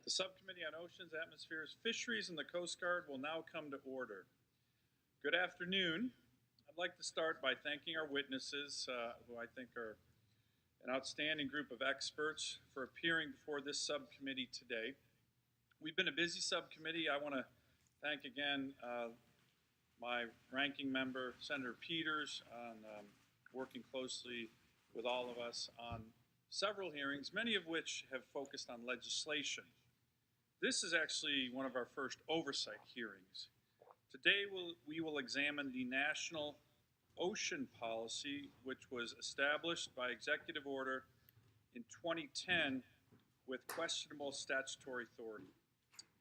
The Subcommittee on Oceans, Atmospheres, Fisheries, and the Coast Guard will now come to order. Good afternoon. I'd like to start by thanking our witnesses, who I think are an outstanding group of experts, for appearing before this subcommittee today. We've been a busy subcommittee. I want to thank again my ranking member, Senator Peters, on working closely with all of us on several hearings, many of which have focused on legislation. This is actually one of our first oversight hearings. Today we will examine the National Ocean Policy, which was established by executive order in 2010 with questionable statutory authority.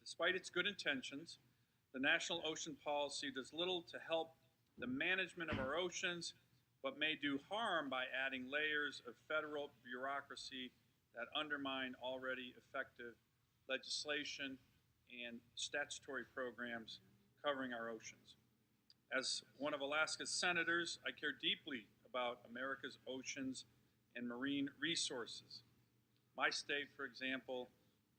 Despite its good intentions, the National Ocean Policy does little to help the management of our oceans, but may do harm by adding layers of federal bureaucracy that undermine already effective legislation and statutory programs covering our oceans. As one of Alaska's senators, I care deeply about America's oceans and marine resources. My state, for example,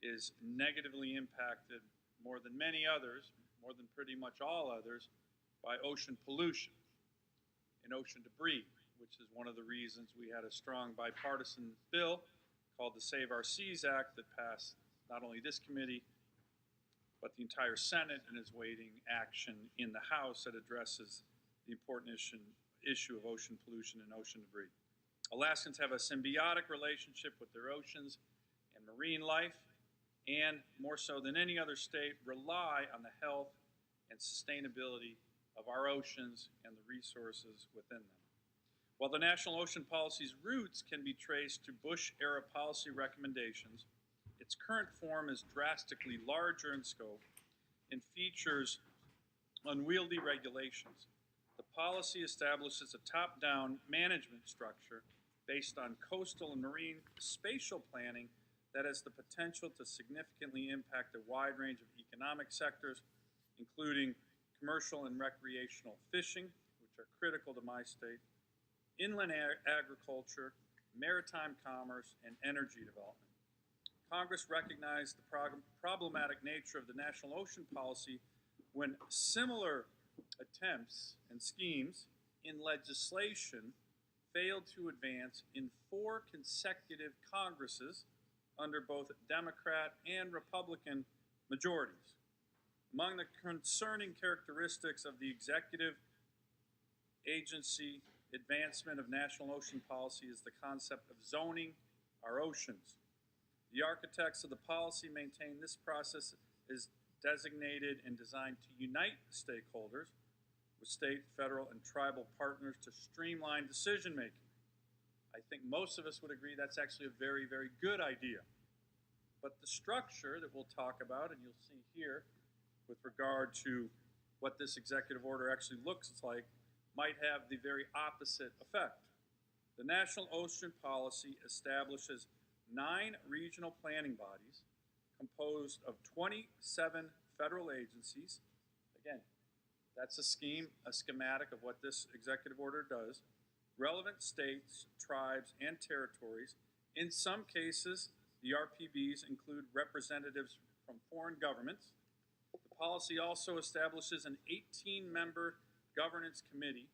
is negatively impacted more than many others, more than pretty much all others, by ocean pollution and ocean debris, which is one of the reasons we had a strong bipartisan bill called the Save Our Seas Act that passed not only this committee, but the entire Senate, and is waiting action in the House that addresses the important issue of ocean pollution and ocean debris. Alaskans have a symbiotic relationship with their oceans and marine life, and more so than any other state, rely on the health and sustainability of our oceans and the resources within them. While the National Ocean Policy's roots can be traced to Bush-era policy recommendations, its current form is drastically larger in scope and features unwieldy regulations. The policy establishes a top-down management structure based on coastal and marine spatial planning that has the potential to significantly impact a wide range of economic sectors, including commercial and recreational fishing, which are critical to my state, inland agriculture, maritime commerce, and energy development. Congress recognized the problematic nature of the National Ocean Policy when similar attempts and schemes in legislation failed to advance in 4 consecutive Congresses under both Democrat and Republican majorities. Among the concerning characteristics of the executive agency advancement of national ocean policy is the concept of zoning our oceans. The architects of the policy maintain this process is designated and designed to unite stakeholders with state, federal, and tribal partners to streamline decision-making. I think most of us would agree that's actually a very, very good idea. But the structure that we'll talk about, and you'll see here with regard to what this executive order actually looks like, might have the very opposite effect. The National Ocean Policy establishes 9 regional planning bodies composed of 27 federal agencies. Again, that's a schematic of what this executive order does. Relevant states, tribes, and territories. In some cases, the RPBs include representatives from foreign governments. The policy also establishes an 18-member governance committee,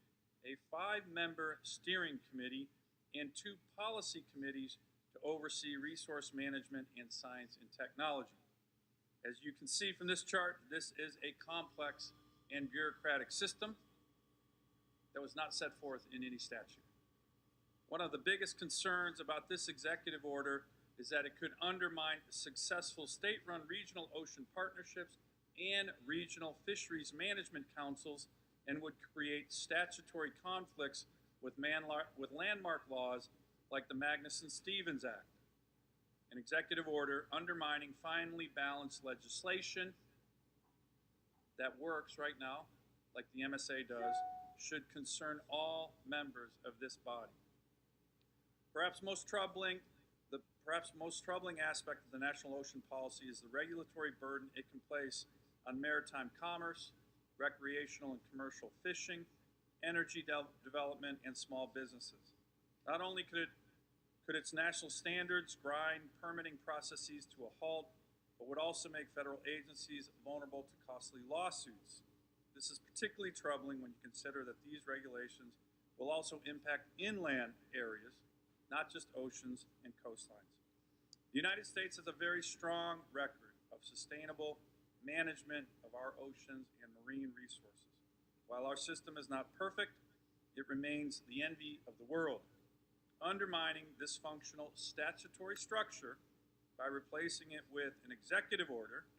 a 5-member steering committee, and 2 policy committees to oversee resource management and science and technology. As you can see from this chart, this is a complex and bureaucratic system that was not set forth in any statute. One of the biggest concerns about this executive order is that it could undermine successful state-run regional ocean partnerships and regional fisheries management councils, and would create statutory conflicts with landmark laws like the Magnuson-Stevens Act. An executive order undermining finely balanced legislation that works right now, like the MSA does, should concern all members of this body. Perhaps most troubling aspect of the National Ocean Policy is the regulatory burden it can place on maritime commerce, recreational and commercial fishing, energy development, and small businesses. Not only could its national standards grind permitting processes to a halt, but would also make federal agencies vulnerable to costly lawsuits. This is particularly troubling when you consider that these regulations will also impact inland areas, not just oceans and coastlines. The United States has a very strong record of sustainable management of our oceans and marine resources. While our system is not perfect, it remains the envy of the world. Undermining dysfunctional statutory structure by replacing it with an executive order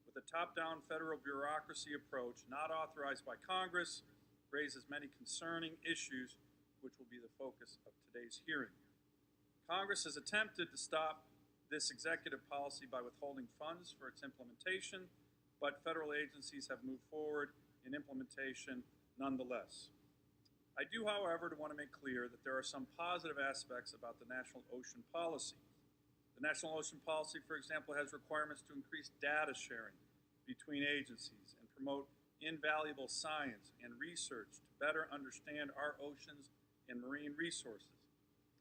with a top-down federal bureaucracy approach not authorized by Congress raises many concerning issues which will be the focus of today's hearing. Congress has attempted to stop this executive policy by withholding funds for its implementation, but federal agencies have moved forward in implementation nonetheless. I do, however, want to make clear that there are some positive aspects about the National Ocean Policy. The National Ocean Policy, for example, has requirements to increase data sharing between agencies and promote invaluable science and research to better understand our oceans and marine resources.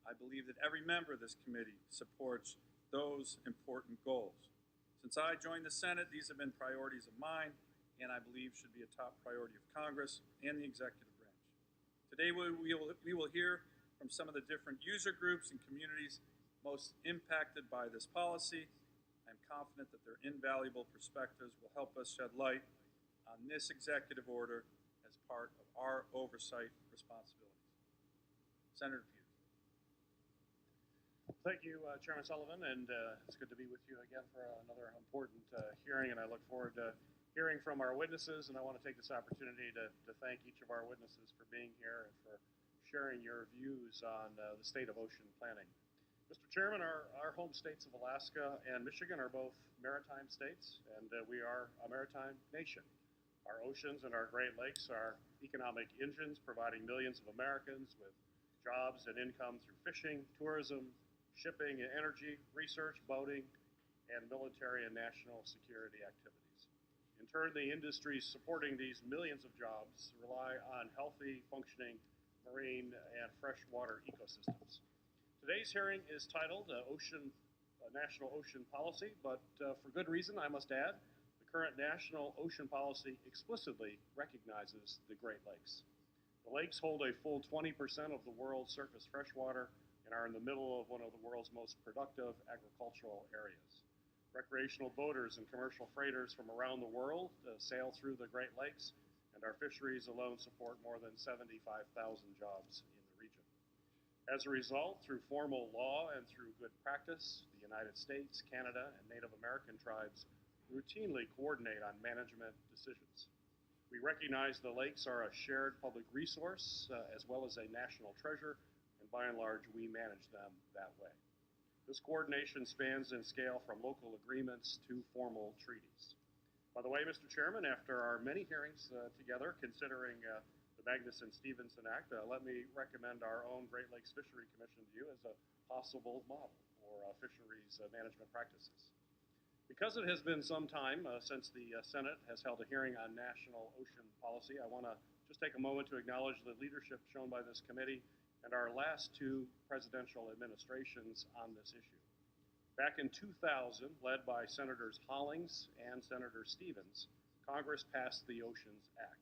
I believe that every member of this committee supports those important goals. Since I joined the Senate, these have been priorities of mine, and I believe should be a top priority of Congress and the executive branch. Today we will hear from some of the different user groups and communities most impacted by this policy. I'm confident that their invaluable perspectives will help us shed light on this executive order as part of our oversight responsibilities. Senator Peters. Thank you, Chairman Sullivan, and it's good to be with you again for another important hearing, and I look forward to hearing from our witnesses, and I want to take this opportunity to thank each of our witnesses for being here and for sharing your views on the state of ocean planning. Mr. Chairman, our home states of Alaska and Michigan are both maritime states, and we are a maritime nation. Our oceans and our Great Lakes are economic engines providing millions of Americans with jobs and income through fishing, tourism, shipping and energy, research, boating, and military and national security activities. In turn, the industries supporting these millions of jobs rely on healthy, functioning marine and freshwater ecosystems. Today's hearing is titled National Ocean Policy, but for good reason, I must add. The current National Ocean Policy explicitly recognizes the Great Lakes. The lakes hold a full 20% of the world's surface freshwater and are in the middle of one of the world's most productive agricultural areas. Recreational boaters and commercial freighters from around the world sail through the Great Lakes, and our fisheries alone support more than 75,000 jobs in the region. As a result, through formal law and through good practice, the United States, Canada, and Native American tribes routinely coordinate on management decisions. We recognize the lakes are a shared public resource as well as a national treasure, and by and large, we manage them that way. This coordination spans in scale from local agreements to formal treaties. By the way, Mr. Chairman, after our many hearings together considering the Magnuson-Stevenson Act, let me recommend our own Great Lakes Fishery Commission to you as a possible model for fisheries management practices. Because it has been some time since the Senate has held a hearing on national ocean policy, I want to just take a moment to acknowledge the leadership shown by this committee and our last two presidential administrations on this issue. Back in 2000, led by Senators Hollings and Senator Stevens, Congress passed the Oceans Act.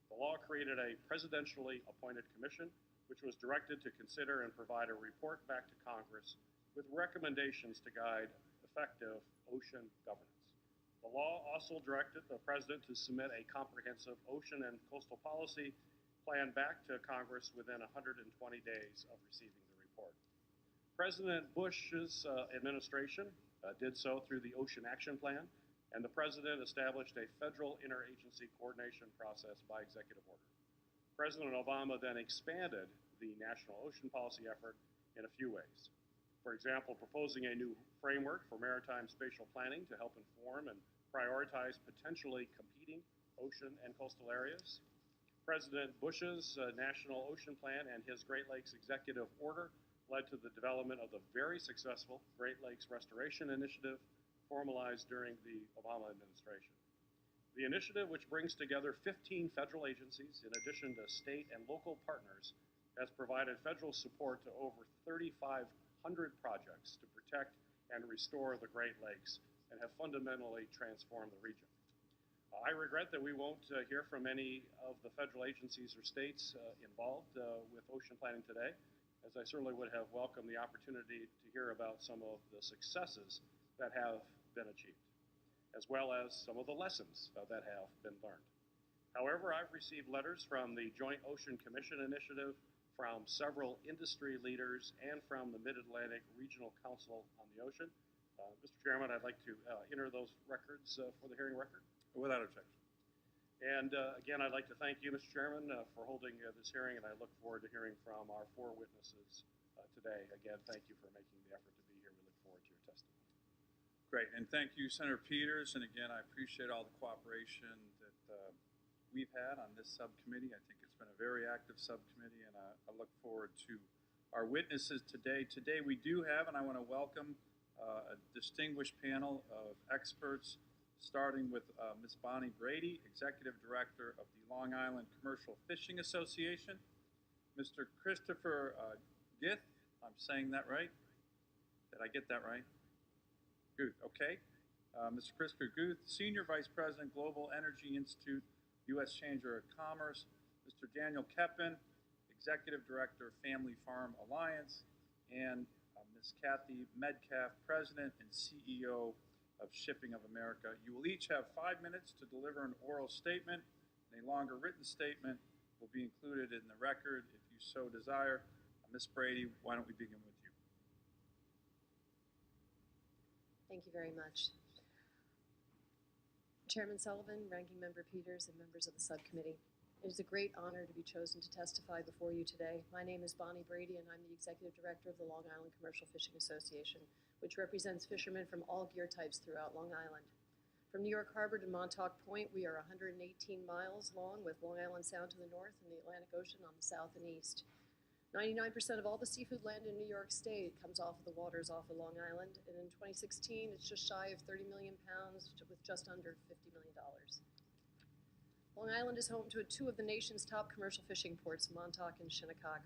The law created a presidentially appointed commission, which was directed to consider and provide a report back to Congress with recommendations to guide effective ocean governance. The law also directed the president to submit a comprehensive ocean and coastal policy plan back to Congress within 120 days of receiving the report. President Bush's administration did so through the Ocean Action Plan, and the president established a federal interagency coordination process by executive order. President Obama then expanded the national ocean policy effort in a few ways. For example, proposing a new framework for maritime spatial planning to help inform and prioritize potentially competing ocean and coastal areas. President Bush's National Ocean Plan and his Great Lakes Executive Order led to the development of the very successful Great Lakes Restoration Initiative formalized during the Obama administration. The initiative, which brings together 15 federal agencies in addition to state and local partners, has provided federal support to over 3,500 projects to protect and restore the Great Lakes and have fundamentally transformed the region. I regret that we won't hear from any of the federal agencies or states involved with ocean planning today, as I certainly would have welcomed the opportunity to hear about some of the successes that have been achieved, as well as some of the lessons that have been learned. However, I've received letters from the Joint Ocean Commission Initiative, from several industry leaders, and from the Mid-Atlantic Regional Council on the Ocean. Mr. Chairman, I'd like to enter those records for the hearing record. Without objection. And again, I'd like to thank you, Mr. Chairman, for holding this hearing, and I look forward to hearing from our 4 witnesses today. Again, thank you for making the effort to be here. We look forward to your testimony. Great, and thank you, Senator Peters. And again, I appreciate all the cooperation that we've had on this subcommittee. I think it's been a very active subcommittee, and I look forward to our witnesses today. Today we do have, and I want to welcome a distinguished panel of experts, starting with Ms. Bonnie Brady, Executive Director of the Long Island Commercial Fishing Association, Mr. Christopher Gith, I'm saying that right? Did I get that right? Good, okay. Mr. Christopher Guth, Senior Vice President, Global Energy Institute, U.S. Chamber of Commerce, Mr. Daniel Keppen, Executive Director, Family Farm Alliance, and Ms. Kathy Medcalf, President and CEO of Shipping of America. You will each have 5 minutes to deliver an oral statement, and a longer written statement will be included in the record if you so desire. Ms. Brady, why don't we begin with you? Thank you very much. Chairman Sullivan, Ranking Member Peters, and members of the subcommittee, it is a great honor to be chosen to testify before you today. My name is Bonnie Brady, and I'm the Executive Director of the Long Island Commercial Fishing Association, which represents fishermen from all gear types throughout Long Island. From New York Harbor to Montauk Point, we are 118 miles long, with Long Island Sound to the north and the Atlantic Ocean on the south and east. 99% of all the seafood land in New York State comes off of the waters off of Long Island, and in 2016, it's just shy of 30 million pounds with just under $50 million. Long Island is home to 2 of the nation's top commercial fishing ports, Montauk and Shinnecock.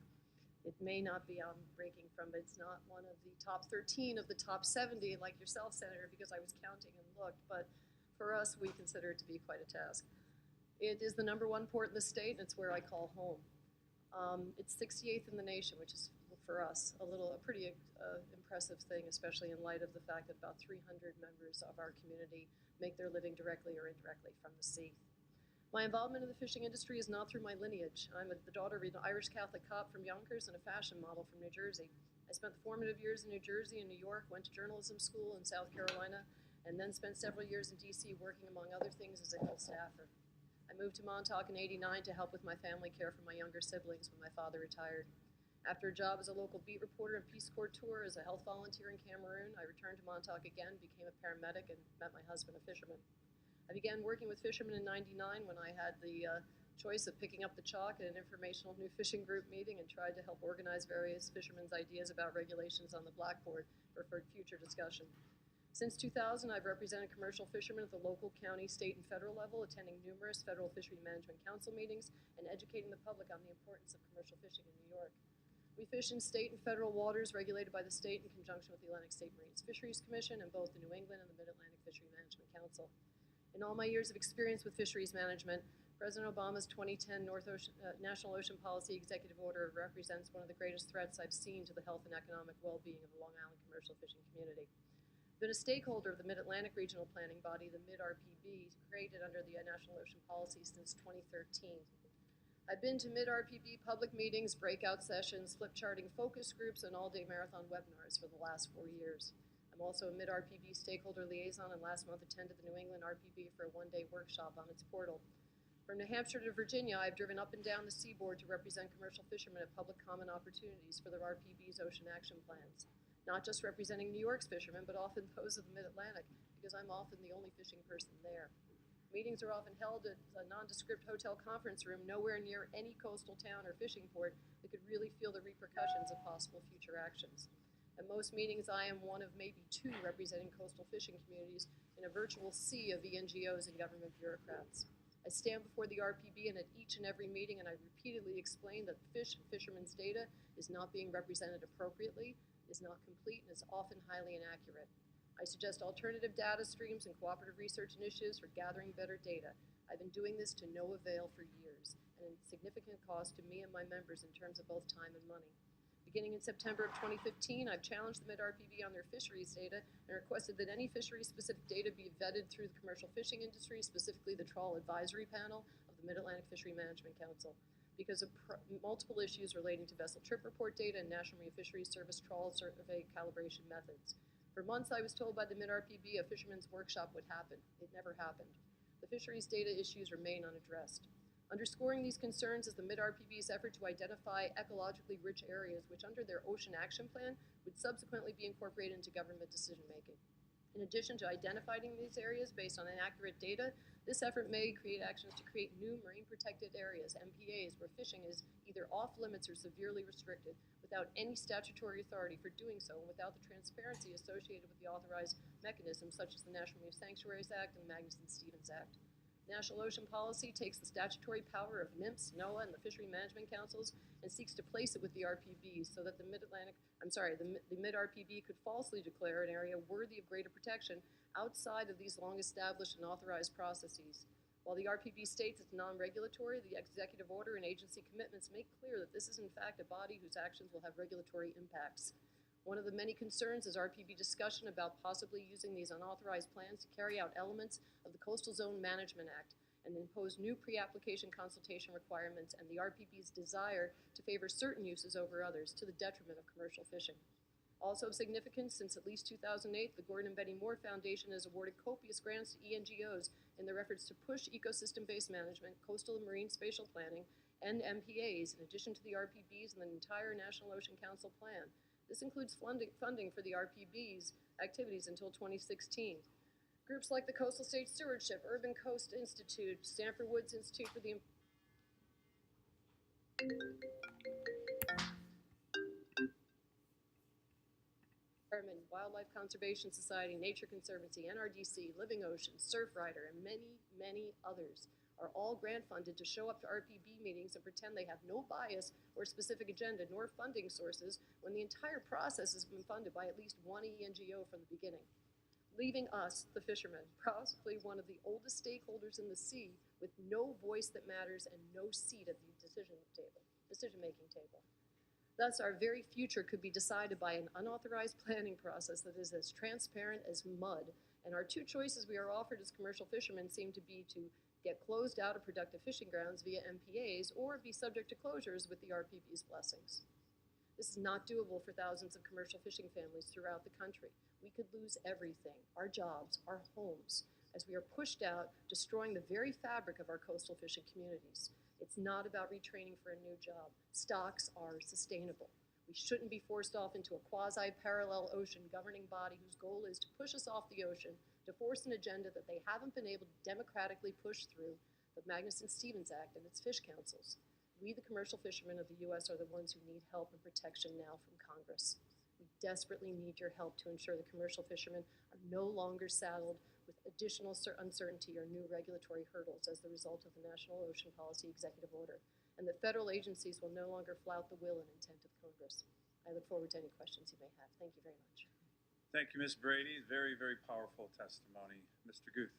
It may not be I'm breaking from, but it's not one of the top 13 of the top 70 like yourself, Senator, because I was counting and looked, but for us, we consider it to be quite a task. It is the #1 port in the state, and it's where I call home. It's 68th in the nation, which is, for us, a pretty impressive thing, especially in light of the fact that about 300 members of our community make their living directly or indirectly from the sea. My involvement in the fishing industry is not through my lineage. I'm the daughter of an Irish Catholic cop from Yonkers and a fashion model from New Jersey. I spent the formative years in New Jersey and New York, went to journalism school in South Carolina, and then spent several years in D.C. working, among other things, as a health staffer. I moved to Montauk in '89 to help with my family care for my younger siblings when my father retired. After a job as a local beat reporter and Peace Corps tour as a health volunteer in Cameroon, I returned to Montauk again, became a paramedic, and met my husband, a fisherman. I began working with fishermen in '99 when I had the choice of picking up the chalk at an informational new fishing group meeting and tried to help organize various fishermen's ideas about regulations on the blackboard for future discussion. Since 2000, I've represented commercial fishermen at the local, county, state, and federal level, attending numerous federal fishery management council meetings and educating the public on the importance of commercial fishing in New York. We fish in state and federal waters regulated by the state in conjunction with the Atlantic State Marine Fisheries Commission and both the New England and the Mid-Atlantic Fishery Management Council. In all my years of experience with fisheries management, President Obama's 2010 National Ocean Policy Executive Order represents one of the greatest threats I've seen to the health and economic well-being of the Long Island commercial fishing community. I've been a stakeholder of the Mid-Atlantic Regional Planning Body, the Mid-RPB, created under the National Ocean Policy since 2013. I've been to Mid-RPB public meetings, breakout sessions, flip charting focus groups, and all-day marathon webinars for the last 4 years. I'm also a Mid-RPB stakeholder liaison, and last month attended the New England RPB for a one-day workshop on its portal. From New Hampshire to Virginia, I've driven up and down the seaboard to represent commercial fishermen at public comment opportunities for the RPB's ocean action plans. Not just representing New York's fishermen, but often those of the Mid-Atlantic, because I'm often the only fishing person there. Meetings are often held at a nondescript hotel conference room nowhere near any coastal town or fishing port that could really feel the repercussions of possible future actions. At most meetings, I am one of maybe 2 representing coastal fishing communities in a virtual sea of NGOs and government bureaucrats. I stand before the RPB and at each and every meeting, and I repeatedly explain that fish and fishermen's data is not being represented appropriately, is not complete, and is often highly inaccurate. I suggest alternative data streams and cooperative research initiatives for gathering better data. I've been doing this to no avail for years, and at significant cost to me and my members in terms of both time and money. Beginning in September of 2015, I've challenged the Mid-RPB on their fisheries data and requested that any fisheries-specific data be vetted through the commercial fishing industry, specifically the Trawl Advisory Panel of the Mid-Atlantic Fishery Management Council, because of multiple issues relating to vessel trip report data and National Marine Fisheries Service trawl survey calibration methods. For months, I was told by the Mid-RPB a fisherman's workshop would happen. It never happened. The fisheries data issues remain unaddressed. Underscoring these concerns is the Mid-RPB's effort to identify ecologically rich areas which under their Ocean Action Plan would subsequently be incorporated into government decision-making. In addition to identifying these areas based on inaccurate data, this effort may create actions to create new marine protected areas, MPAs, where fishing is either off limits or severely restricted without any statutory authority for doing so and without the transparency associated with the authorized mechanisms such as the National Marine Sanctuaries Act and the Magnuson-Stevens Act. National Ocean Policy takes the statutory power of NMFS, NOAA, and the Fishery Management Councils and seeks to place it with the RPBs so that the Mid-RPB could falsely declare an area worthy of greater protection outside of these long-established and authorized processes. While the RPB states it's non-regulatory, the executive order and agency commitments make clear that this is in fact a body whose actions will have regulatory impacts. One of the many concerns is RPB discussion about possibly using these unauthorized plans to carry out elements of the Coastal Zone Management Act and impose new pre-application consultation requirements and the RPB's desire to favor certain uses over others to the detriment of commercial fishing. Also of significance, since at least 2008, the Gordon and Betty Moore Foundation has awarded copious grants to ENGOs in their efforts to push ecosystem-based management, coastal and marine spatial planning, and MPAs, in addition to the RPBs and the entire National Ocean Council plan. This includes funding for the RPB's activities until 2016. Groups like the Coastal State Stewardship, Urban Coast Institute, Stanford Woods Institute for the Environment, Wildlife Conservation Society, Nature Conservancy, NRDC, Living Oceans, Surfrider, and many, many others are all grant funded to show up to RPB meetings and pretend they have no bias or specific agenda nor funding sources when the entire process has been funded by at least one ENGO from the beginning, leaving us, the fishermen, possibly one of the oldest stakeholders in the sea with no voice that matters and no seat at the decision-making table. Thus, our very future could be decided by an unauthorized planning process that is as transparent as mud, and our two choices we are offered as commercial fishermen seem to be to get closed out of productive fishing grounds via MPAs or be subject to closures with the RPB's blessings. This is not doable for thousands of commercial fishing families throughout the country. We could lose everything, our jobs, our homes, as we are pushed out, destroying the very fabric of our coastal fishing communities. It's not about retraining for a new job. Stocks are sustainable. We shouldn't be forced off into a quasi-parallel ocean governing body whose goal is to push us off the ocean, to force an agenda that they haven't been able to democratically push through the Magnuson-Stevens Act and its fish councils. We, the commercial fishermen of the U.S., are the ones who need help and protection now from Congress. We desperately need your help to ensure the commercial fishermen are no longer saddled with additional uncertainty or new regulatory hurdles as the result of the National Ocean Policy Executive Order, and that federal agencies will no longer flout the will and intent of Congress. I look forward to any questions you may have. Thank you very much. Thank you, Ms. Brady. Very, very powerful testimony. Mr. Guth.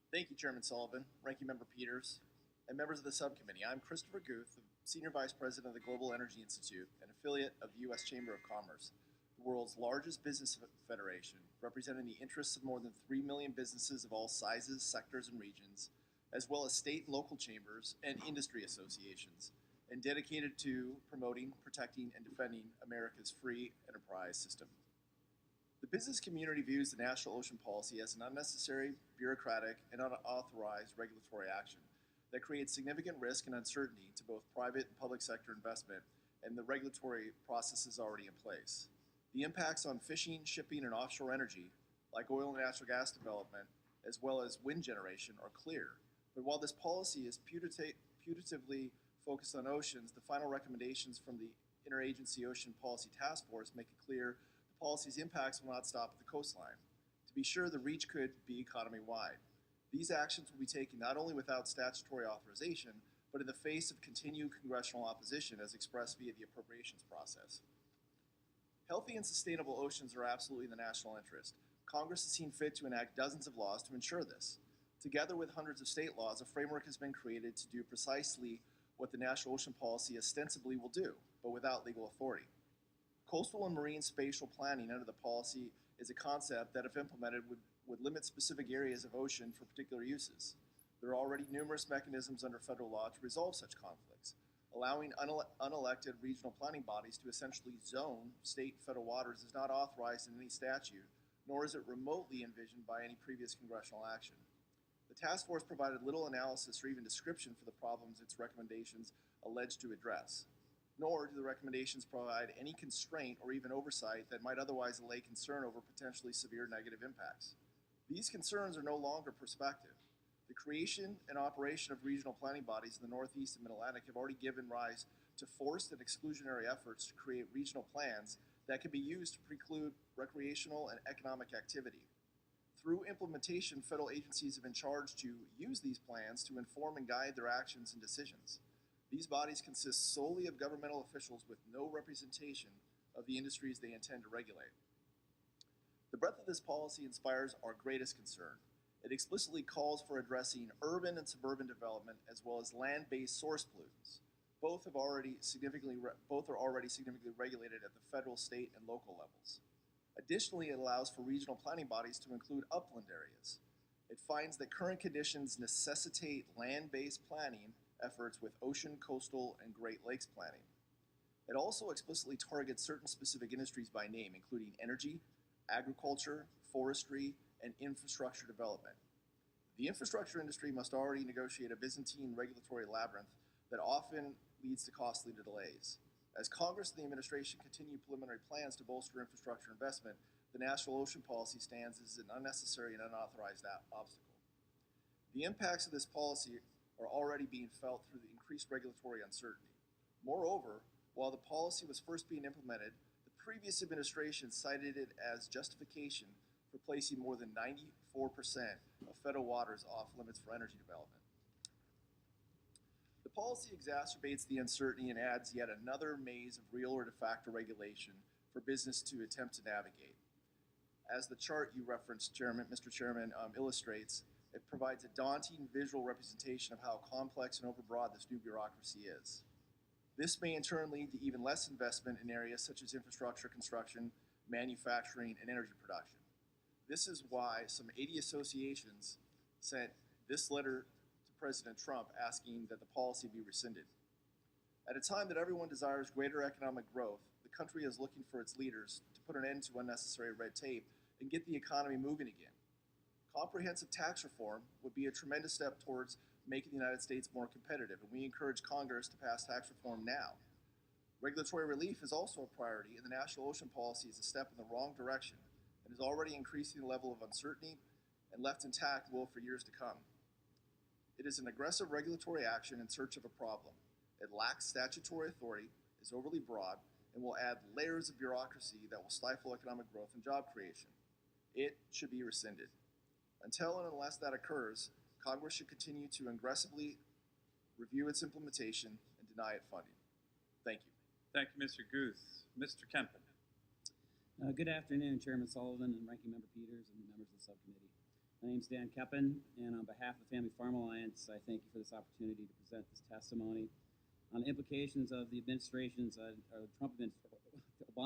Thank you, Chairman Sullivan, Ranking Member Peters, and members of the subcommittee. I'm Christopher Guth, the Senior Vice President of the Global Energy Institute, an affiliate of the U.S. Chamber of Commerce, the world's largest business federation, representing the interests of more than 3 million businesses of all sizes, sectors, and regions, as well as state and local chambers and industry associations, and dedicated to promoting, protecting, and defending America's free enterprise system. The business community views the National Ocean Policy as an unnecessary, bureaucratic, and unauthorized regulatory action that creates significant risk and uncertainty to both private and public sector investment and the regulatory processes already in place. The impacts on fishing, shipping, and offshore energy, like oil and natural gas development, as well as wind generation, are clear. But while this policy is putatively focused on oceans, the final recommendations from the Interagency Ocean Policy Task Force make it clear the policy's impacts will not stop at the coastline. To be sure, the reach could be economy-wide. These actions will be taken not only without statutory authorization, but in the face of continued congressional opposition as expressed via the appropriations process. Healthy and sustainable oceans are absolutely in the national interest. Congress has seen fit to enact dozens of laws to ensure this. Together with hundreds of state laws, a framework has been created to do precisely what the National Ocean Policy ostensibly will do, but without legal authority. Coastal and marine spatial planning under the policy is a concept that, if implemented, would limit specific areas of ocean for particular uses. There are already numerous mechanisms under federal law to resolve such conflicts. Allowing unelected regional planning bodies to essentially zone state and federal waters is not authorized in any statute, nor is it remotely envisioned by any previous congressional action. The task force provided little analysis or even description for the problems its recommendations allege to address, nor do the recommendations provide any constraint or even oversight that might otherwise allay concern over potentially severe negative impacts. These concerns are no longer prospective. The creation and operation of regional planning bodies in the Northeast and Mid-Atlantic have already given rise to forced and exclusionary efforts to create regional plans that can be used to preclude recreational and economic activity. Through implementation, federal agencies have been charged to use these plans to inform and guide their actions and decisions. These bodies consist solely of governmental officials with no representation of the industries they intend to regulate. The breadth of this policy inspires our greatest concern. It explicitly calls for addressing urban and suburban development as well as land-based source pollutants. Both are already significantly regulated at the federal, state, and local levels. Additionally, it allows for regional planning bodies to include upland areas. It finds that current conditions necessitate land-based planning efforts with ocean, coastal, and Great Lakes planning. It also explicitly targets certain specific industries by name, including energy, agriculture, forestry, and infrastructure development. The infrastructure industry must already negotiate a Byzantine regulatory labyrinth that often leads to costly delays. As Congress and the administration continue preliminary plans to bolster infrastructure investment, the National Ocean Policy stands as an unnecessary and unauthorized obstacle. The impacts of this policy are already being felt through the increased regulatory uncertainty. Moreover, while the policy was first being implemented, the previous administration cited it as justification for placing more than 94% of federal waters off limits for energy development. The policy exacerbates the uncertainty and adds yet another maze of real or de facto regulation for business to attempt to navigate. As the chart you referenced, Mr. Chairman, illustrates, it provides a daunting visual representation of how complex and overbroad this new bureaucracy is. This may in turn lead to even less investment in areas such as infrastructure construction, manufacturing, and energy production. This is why some 80 associations sent this letter to President Trump asking that the policy be rescinded. At a time that everyone desires greater economic growth, the country is looking for its leaders to put an end to unnecessary red tape and get the economy moving again. Comprehensive tax reform would be a tremendous step towards making the United States more competitive, and we encourage Congress to pass tax reform now. Regulatory relief is also a priority, and the National Ocean Policy is a step in the wrong direction and is already increasing the level of uncertainty and left intact will for years to come. It is an aggressive regulatory action in search of a problem. It lacks statutory authority, is overly broad, and will add layers of bureaucracy that will stifle economic growth and job creation. It should be rescinded. Until and unless that occurs, Congress should continue to aggressively review its implementation and deny it funding. Thank you. Thank you, Mr. Guth. Mr. Kempen. Good afternoon, Chairman Sullivan and Ranking Member Peters and the members of the subcommittee. My name is Dan Kempen, and on behalf of the Family Farm Alliance, I thank you for this opportunity to present this testimony on the implications of the Obama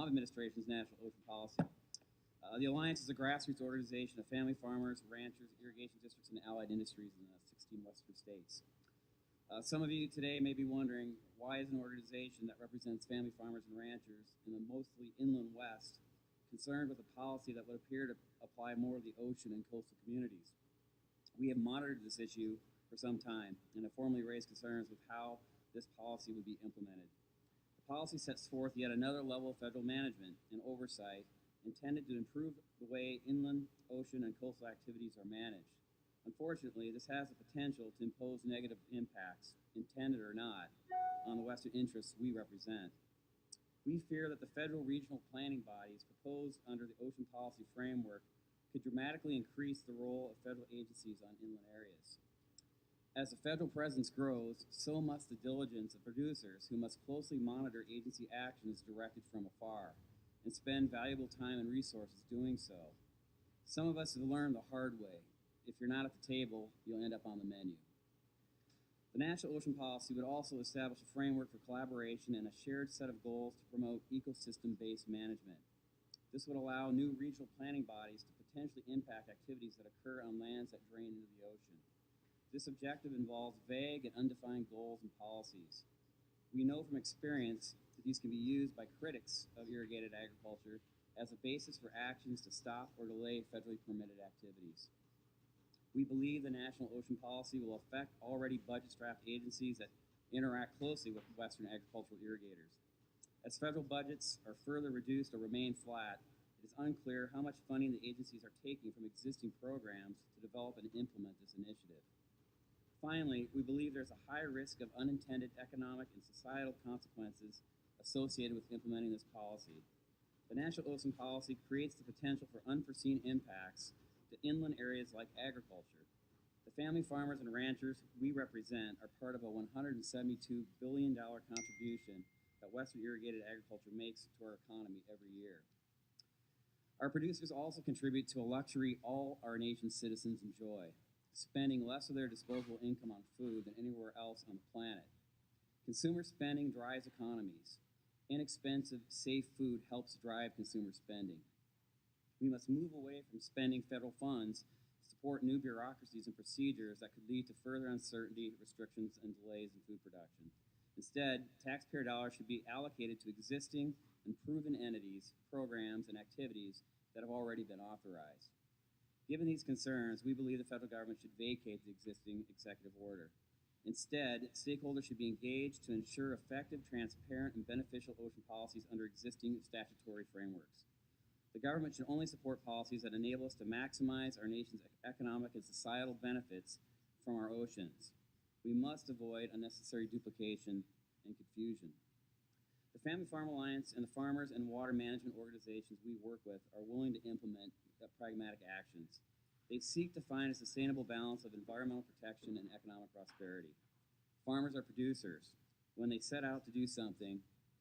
administration's national ocean policy. The Alliance is a grassroots organization of family farmers, ranchers, irrigation districts, and allied industries in the 16 western states. Some of you today may be wondering, why is an organization that represents family farmers and ranchers in the mostly inland West concerned with a policy that would appear to apply more to the ocean and coastal communities? We have monitored this issue for some time and have formally raised concerns with how this policy would be implemented. The policy sets forth yet another level of federal management and oversight intended to improve the way inland, ocean, and coastal activities are managed. Unfortunately, this has the potential to impose negative impacts, intended or not, on the Western interests we represent. We fear that the federal regional planning bodies proposed under the ocean policy framework could dramatically increase the role of federal agencies on inland areas. As the federal presence grows, so must the diligence of producers who must closely monitor agency actions directed from afar and spend valuable time and resources doing so. Some of us have learned the hard way. If you're not at the table, you'll end up on the menu. The National Ocean Policy would also establish a framework for collaboration and a shared set of goals to promote ecosystem-based management. This would allow new regional planning bodies to potentially impact activities that occur on lands that drain into the ocean. This objective involves vague and undefined goals and policies. We know from experience that these can be used by critics of irrigated agriculture as a basis for actions to stop or delay federally permitted activities. We believe the National Ocean Policy will affect already budget-strapped agencies that interact closely with Western agricultural irrigators. As federal budgets are further reduced or remain flat, it is unclear how much funding the agencies are taking from existing programs to develop and implement this initiative. Finally, we believe there's a high risk of unintended economic and societal consequences associated with implementing this policy. The National Ocean Policy creates the potential for unforeseen impacts to inland areas like agriculture. The family farmers and ranchers we represent are part of a $172 billion contribution that Western irrigated agriculture makes to our economy every year. Our producers also contribute to a luxury all our nation's citizens enjoy, spending less of their disposable income on food than anywhere else on the planet. Consumer spending drives economies. Inexpensive, safe food helps drive consumer spending. We must move away from spending federal funds to support new bureaucracies and procedures that could lead to further uncertainty, restrictions, and delays in food production. Instead, taxpayer dollars should be allocated to existing and proven entities, programs, and activities that have already been authorized. Given these concerns, we believe the federal government should vacate the existing executive order. Instead, stakeholders should be engaged to ensure effective, transparent, and beneficial ocean policies under existing statutory frameworks. The government should only support policies that enable us to maximize our nation's economic and societal benefits from our oceans. We must avoid unnecessary duplication and confusion. The Family Farm Alliance and the farmers and water management organizations we work with are willing to implement pragmatic actions. They seek to find a sustainable balance of environmental protection and economic prosperity. Farmers are producers. When they set out to do something,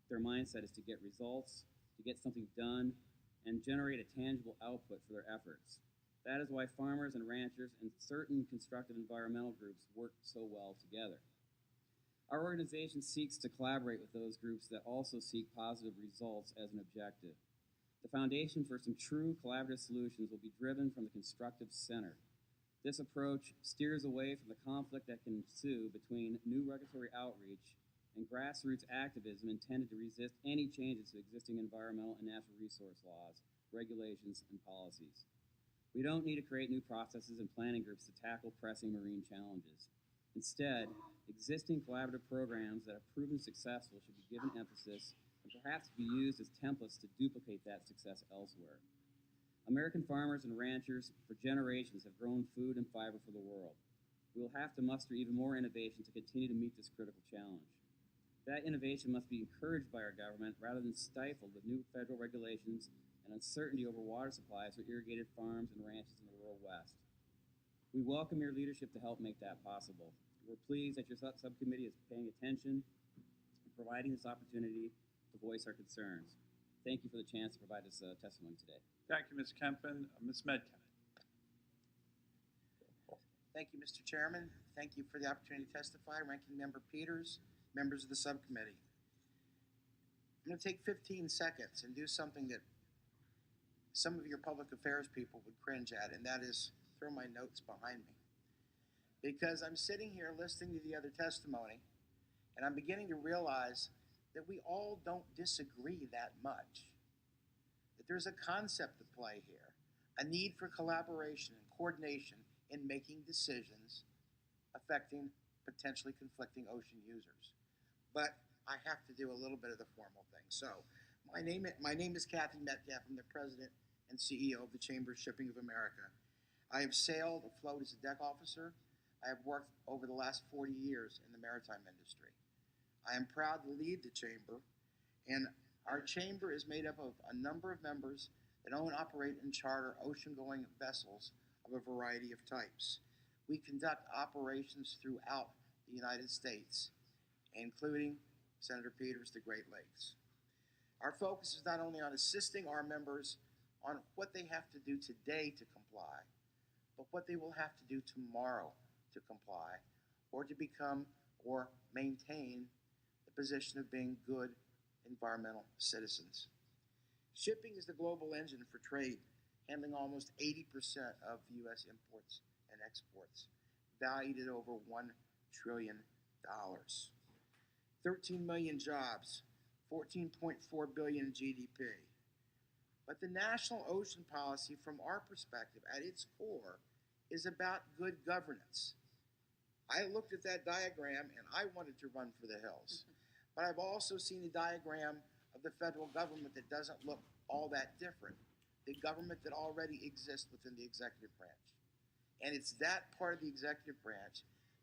their mindset is to get results, to get something done, and generate a tangible output for their efforts. That is why farmers and ranchers and certain constructive environmental groups work so well together. Our organization seeks to collaborate with those groups that also seek positive results as an objective. The foundation for some true collaborative solutions will be driven from the constructive center. This approach steers away from the conflict that can ensue between new regulatory outreach and grassroots activism intended to resist any changes to existing environmental and natural resource laws, regulations, and policies. We don't need to create new processes and planning groups to tackle pressing marine challenges. Instead, existing collaborative programs that have proven successful should be given emphasis and perhaps be used as templates to duplicate that success elsewhere. American farmers and ranchers for generations have grown food and fiber for the world. We will have to muster even more innovation to continue to meet this critical challenge. That innovation must be encouraged by our government rather than stifled with new federal regulations and uncertainty over water supplies for irrigated farms and ranches in the rural West. We welcome your leadership to help make that possible. We're pleased that your subcommittee is paying attention and providing this opportunity to voice our concerns. Thank you for the chance to provide this testimony today. Thank you, Ms. Kempen. Ms. Medcat. Thank you, Mr. Chairman. Thank you for the opportunity to testify. Ranking Member Peters, members of the subcommittee. I'm going to take 15 seconds and do something that some of your public affairs people would cringe at, and that is throw my notes behind me. Because I'm sitting here listening to the other testimony, and I'm beginning to realize that we all don't disagree that much. That there's a concept at play here, a need for collaboration and coordination in making decisions affecting potentially conflicting ocean users. But I have to do a little bit of the formal thing. So, my name is Kathy Metcalf. I'm the president and CEO of the Chamber of Shipping of America. I have sailed afloat as a deck officer. I have worked over the last 40 years in the maritime industry. I am proud to lead the Chamber, and our Chamber is made up of a number of members that own, operate, and charter ocean-going vessels of a variety of types. We conduct operations throughout the United States, including Senator Peters, the Great Lakes. Our focus is not only on assisting our members on what they have to do today to comply, but what they will have to do tomorrow to comply or to become or maintain the position of being good environmental citizens. Shipping is the global engine for trade, handling almost 80% of U.S. imports and exports, valued at over $1 trillion. 13 million jobs, 14.4 billion in GDP. But the national ocean policy, from our perspective, at its core, is about good governance. I looked at that diagram and I wanted to run for the hills. But I've also seen a diagram of the federal government that doesn't look all that different. The government that already exists within the executive branch. And it's that part of the executive branch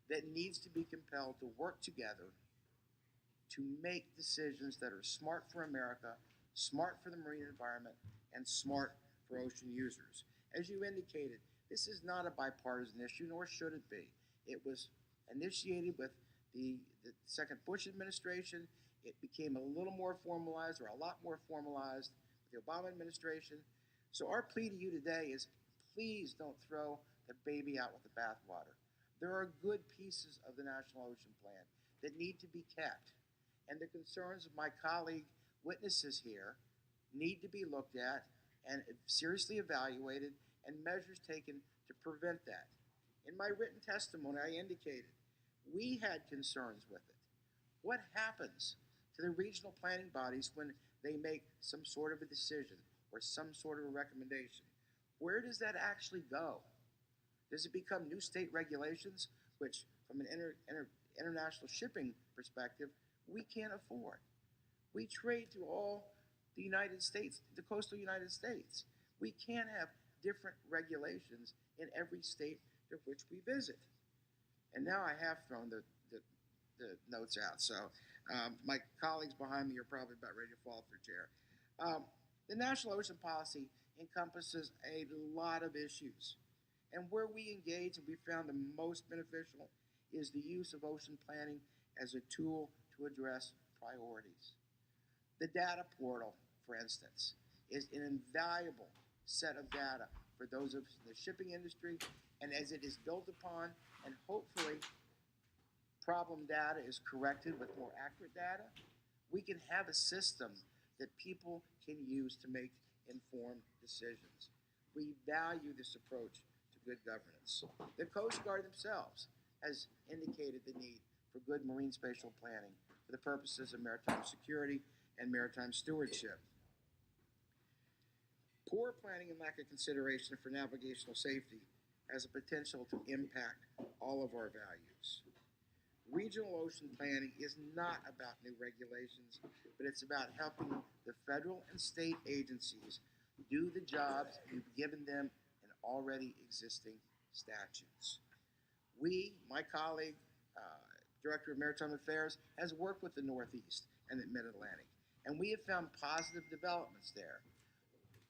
that needs to be compelled to work together to make decisions that are smart for America, smart for the marine environment, and smart for ocean users. As you indicated, this is not a bipartisan issue, nor should it be. It was initiated with the second Bush administration. It became a little more formalized, or a lot more formalized, with the Obama administration. So our plea to you today is, please don't throw the baby out with the bathwater. There are good pieces of the National Ocean Plan that need to be kept. And the concerns of my colleague witnesses here need to be looked at and seriously evaluated and measures taken to prevent that. In my written testimony, I indicated we had concerns with it. What happens to the regional planning bodies when they make some sort of a decision or some sort of a recommendation? Where does that actually go? Does it become new state regulations, which from an international shipping perspective, we can't afford? We trade through all the United States, the coastal United States. We can't have different regulations in every state of which we visit. And now I have thrown the notes out, so my colleagues behind me are probably about ready to fall off their chair. The National Ocean Policy encompasses a lot of issues. And where we engage and we found the most beneficial is the use of ocean planning as a tool to address priorities. The data portal, for instance, is an invaluable set of data for those of the shipping industry, and as it is built upon and hopefully problem data is corrected with more accurate data, we can have a system that people can use to make informed decisions. We value this approach to good governance. The Coast Guard themselves has indicated the need for good marine spatial planning for the purposes of maritime security and maritime stewardship. Poor planning and lack of consideration for navigational safety has a potential to impact all of our values. Regional ocean planning is not about new regulations, but it's about helping the federal and state agencies do the jobs you've given them in already existing statutes. My colleague, Director of Maritime Affairs, has worked with the Northeast and the Mid-Atlantic, and we have found positive developments there.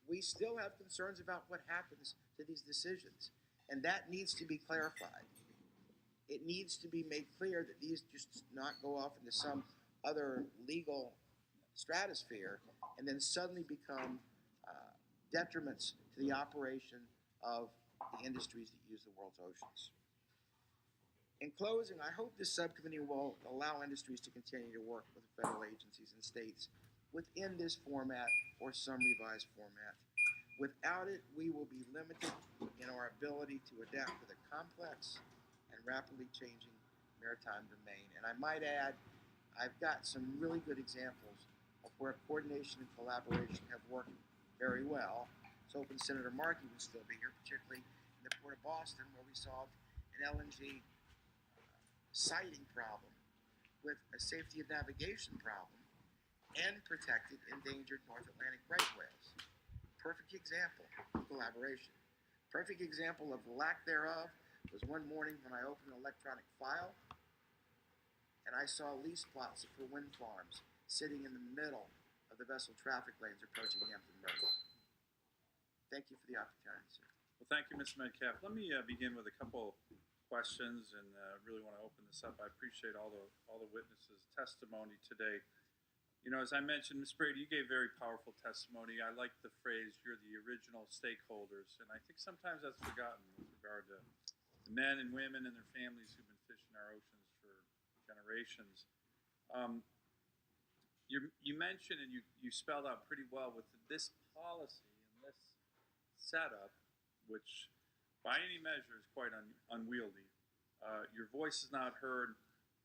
We still have concerns about what happens to these decisions, and that needs to be clarified. It needs to be made clear that these just not go off into some other legal stratosphere and then suddenly become detriments to the operation of the industries that use the world's oceans. In closing, I hope this subcommittee will allow industries to continue to work with federal agencies and states within this format or some revised format. Without it, we will be limited in our ability to adapt to the complex and rapidly changing maritime domain. And I might add, I've got some really good examples of where coordination and collaboration have worked very well. So hoping Senator Markey would still be here, particularly in the Port of Boston, where we solved an LNG sighting problem with a safety of navigation problem and protected endangered North Atlantic right whales. Perfect example of collaboration. Perfect example of lack thereof was one morning when I opened an electronic file and I saw lease plots for wind farms sitting in the middle of the vessel traffic lanes approaching Hampton Roads. Thank you for the opportunity, sir. Well, thank you, Mr. Metcalf. Let me begin with a couple questions, and really want to open this up. I appreciate all the witnesses' testimony today. You know, as I mentioned, Ms. Brady, you gave very powerful testimony. I like the phrase, you're the original stakeholders, and I think sometimes that's forgotten with regard to the men and women and their families who've been fishing our oceans for generations. You mentioned and you spelled out pretty well with this policy and this setup, which by any measure is quite unwieldy. Your voice is not heard,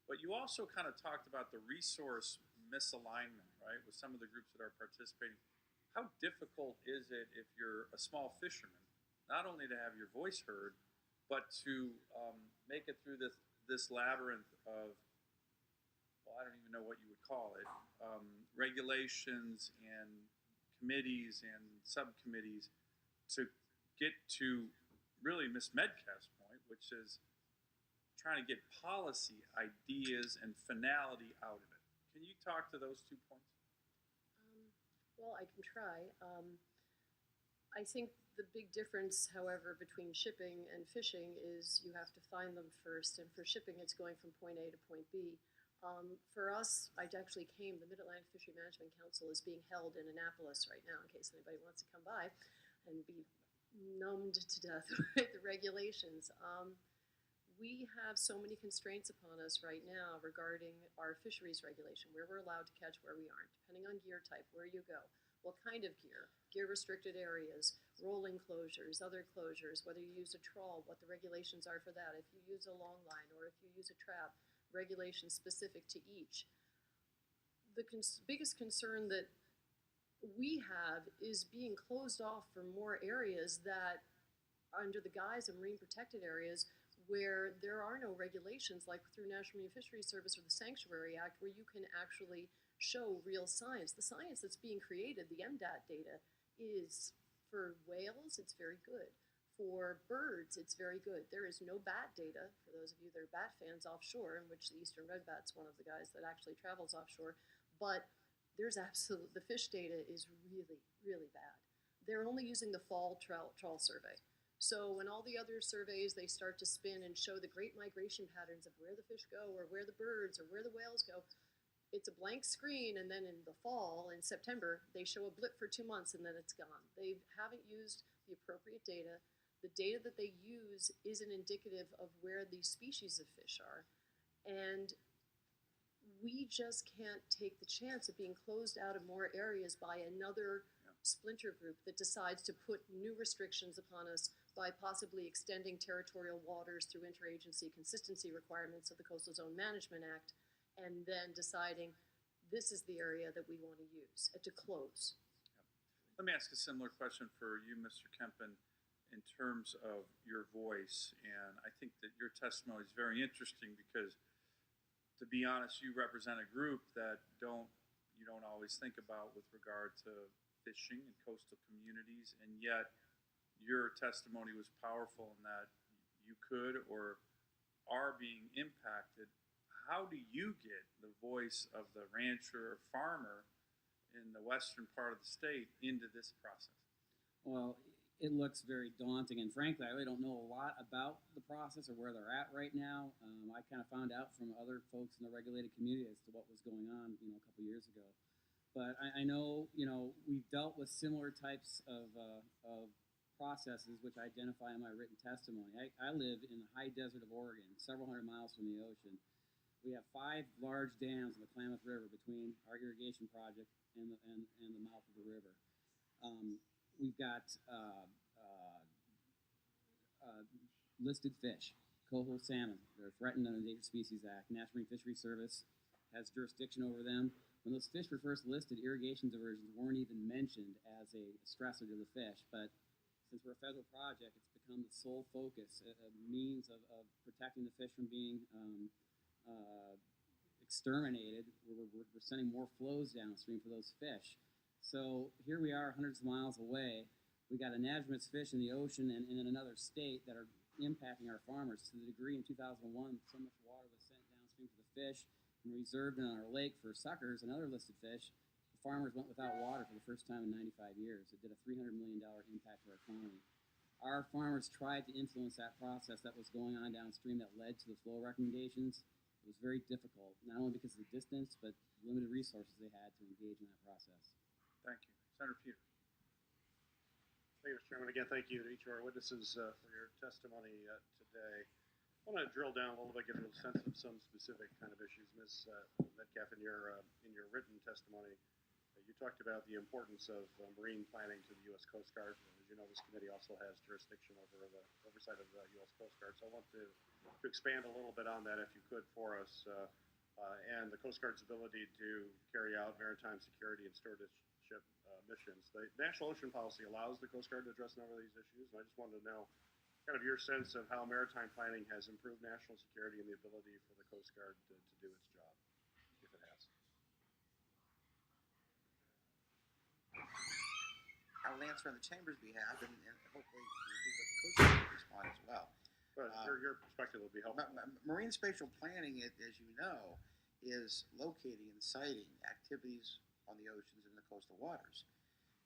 but you also kind of talked about the resource misalignment, right, with some of the groups that are participating. How difficult is it if you're a small fisherman, not only to have your voice heard, but to make it through this labyrinth of, well, I don't even know what you would call it, regulations and committees and subcommittees to get to really Ms. Medcalf's point, which is trying to get policy ideas and finality out of it. Can you talk to those 2 points? Well, I can try. I think the big difference, however, between shipping and fishing is you have to find them first. And for shipping, it's going from point A to point B. For us, I actually came, the Mid-Atlantic Fishery Management Council is being held in Annapolis right now, in case anybody wants to come by and be numbed to death with the regulations. We have so many constraints upon us right now regarding our fisheries regulation, where we're allowed to catch, where we aren't, depending on gear type, where you go, what kind of gear restricted areas, rolling closures, other closures, whether you use a trawl, what the regulations are for that, if you use a long line or if you use a trap, regulations specific to each. The biggest concern that we have is being closed off for more areas that, under the guise of marine protected areas, where there are no regulations, like through National Marine Fisheries Service or the Sanctuary Act, where you can actually show real science. The science that's being created, the MDAT data, is for whales, it's very good. For birds, it's very good. There is no bat data, for those of you that are bat fans offshore, in which the eastern redbat's one of the guys that actually travels offshore, but there's the fish data is really, really bad. They're only using the fall trawl survey. So when all the other surveys, they start to spin and show the great migration patterns of where the fish go or where the birds or where the whales go, it's a blank screen, and then in the fall, in September, they show a blip for 2 months and then it's gone. They haven't used the appropriate data. The data that they use isn't indicative of where these species of fish are. And we just can't take the chance of being closed out of more areas by another splinter group that decides to put new restrictions upon us by possibly extending territorial waters through interagency consistency requirements of the Coastal Zone Management Act, and then deciding this is the area that we want to use to close. Let me ask a similar question for you, Mr. Kempen, in terms of your voice. And I think that your testimony is very interesting because, to be honest, you represent a group that you don't always think about with regard to fishing and coastal communities, and yet your testimony was powerful in that you could or are being impacted. How do you get the voice of the rancher or farmer in the western part of the state into this process? Well, it looks very daunting, and frankly, I really don't know a lot about the process or where they're at right now. I kind of found out from other folks in the regulated community as to what was going on, a couple years ago. But I know, we've dealt with similar types of processes, which I identify in my written testimony. I live in the high desert of Oregon, several hundred miles from the ocean. We have 5 large dams in the Klamath River between our irrigation project and the mouth of the river. We've got listed fish, coho salmon. They're threatened under the Endangered Species Act. National Marine Fisheries Service has jurisdiction over them. When those fish were first listed, irrigation diversions weren't even mentioned as a stressor to the fish. But since we're a federal project, it's become the sole focus, a means of protecting the fish from being exterminated. We're sending more flows downstream for those fish. So here we are, hundreds of miles away. We got anadromous fish in the ocean and in another state that are impacting our farmers to the degree in 2001 so much water was sent downstream to the fish and reserved in our lake for suckers and other listed fish. The farmers went without water for the first time in 95 years. It did a $300 million impact to our economy. Our farmers tried to influence that process that was going on downstream that led to the flow recommendations. It was very difficult, not only because of the distance, but limited resources they had to engage in that process. Thank you. Senator Peters. Thank you, Mr. Chairman. Again, thank you to each of our witnesses for your testimony today. I want to drill down a little bit, give you a sense of some specific kind of issues. Ms. Metcalf, in your written testimony, you talked about the importance of marine planning to the U.S. Coast Guard. As you know, this committee also has jurisdiction over the oversight of the U.S. Coast Guard. So I want to expand a little bit on that, if you could, for us, and the Coast Guard's ability to carry out maritime security and stewardship missions. The National Ocean Policy allows the Coast Guard to address a number of these issues, and I just wanted to know kind of your sense of how maritime planning has improved national security and the ability for the Coast Guard to do its job, if it has. I'll answer on the Chamber's behalf, and hopefully we'll do what the Coast Guard will respond as well. But your perspective would be helpful. Marine spatial planning, as you know, is locating and siting activities on the oceans and the coastal waters.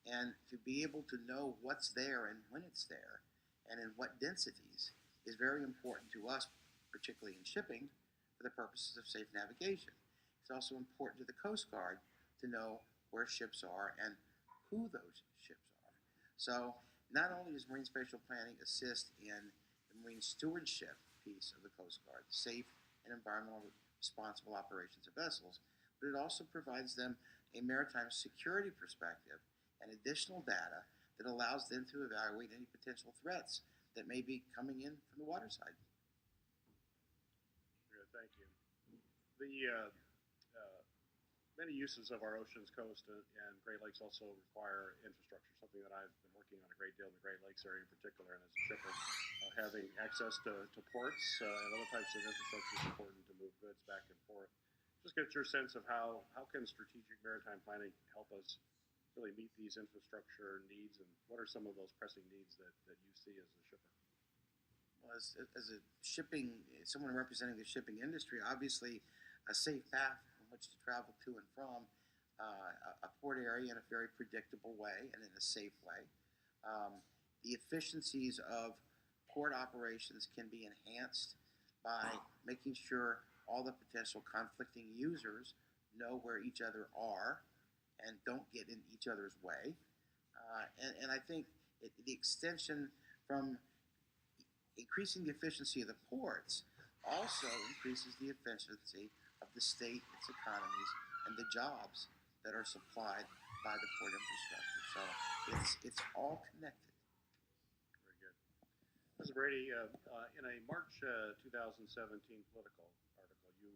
And to be able to know what's there and when it's there and in what densities is very important to us, particularly in shipping, for the purposes of safe navigation. It's also important to the Coast Guard to know where ships are and who those ships are. So not only does marine spatial planning assist in the marine stewardship piece of the Coast Guard, safe and environmentally responsible operations of vessels, but it also provides them a maritime security perspective and additional data that allows them to evaluate any potential threats that may be coming in from the water side. Good, thank you. The many uses of our oceans, coast, and Great Lakes also require infrastructure, something that I've been working on a great deal in the Great Lakes area in particular, and as a shipper, having access to ports and other types of infrastructure is important to move goods back and forth. Just get your sense of how can strategic maritime planning help us really meet these infrastructure needs, and what are some of those pressing needs that you see as a shipper? Well, as someone representing the shipping industry, obviously a safe path from which to travel to and from a port area in a very predictable way and in a safe way. The efficiencies of port operations can be enhanced by making sure all the potential conflicting users know where each other are and don't get in each other's way. And I think the extension from increasing the efficiency of the ports also increases the efficiency of the state, its economies, and the jobs that are supplied by the port infrastructure. So it's all connected. Very good. Mr. Brady, in a March 2017 political article, you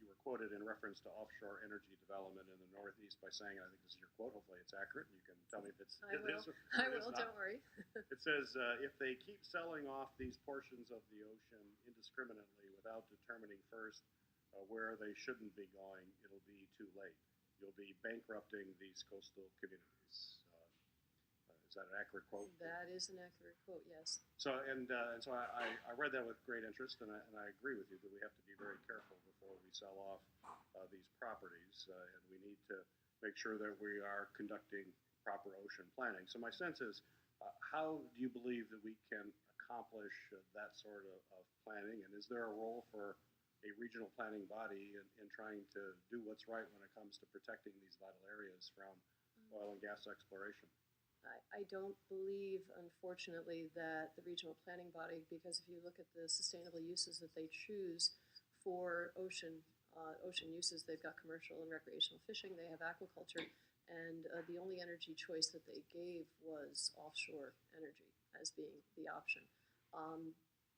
were quoted in reference to offshore energy development in the Northeast by saying, and I think this is your quote, hopefully it's accurate, and you can tell me if it's I will, don't worry. It says, if they keep selling off these portions of the ocean indiscriminately without determining first where they shouldn't be going, it'll be too late. You'll be bankrupting these coastal communities. Is that an accurate quote? That is an accurate quote, yes. So I read that with great interest, and I agree with you that we have to be very careful before we sell off these properties, and we need to make sure that we are conducting proper ocean planning. So my sense is, how do you believe that we can accomplish that sort of planning, and is there a role for a regional planning body in trying to do what's right when it comes to protecting these vital areas from oil and gas exploration? I don't believe, unfortunately, that the regional planning body, because if you look at the sustainable uses that they choose for ocean uses, they've got commercial and recreational fishing, they have aquaculture, and the only energy choice that they gave was offshore energy as being the option.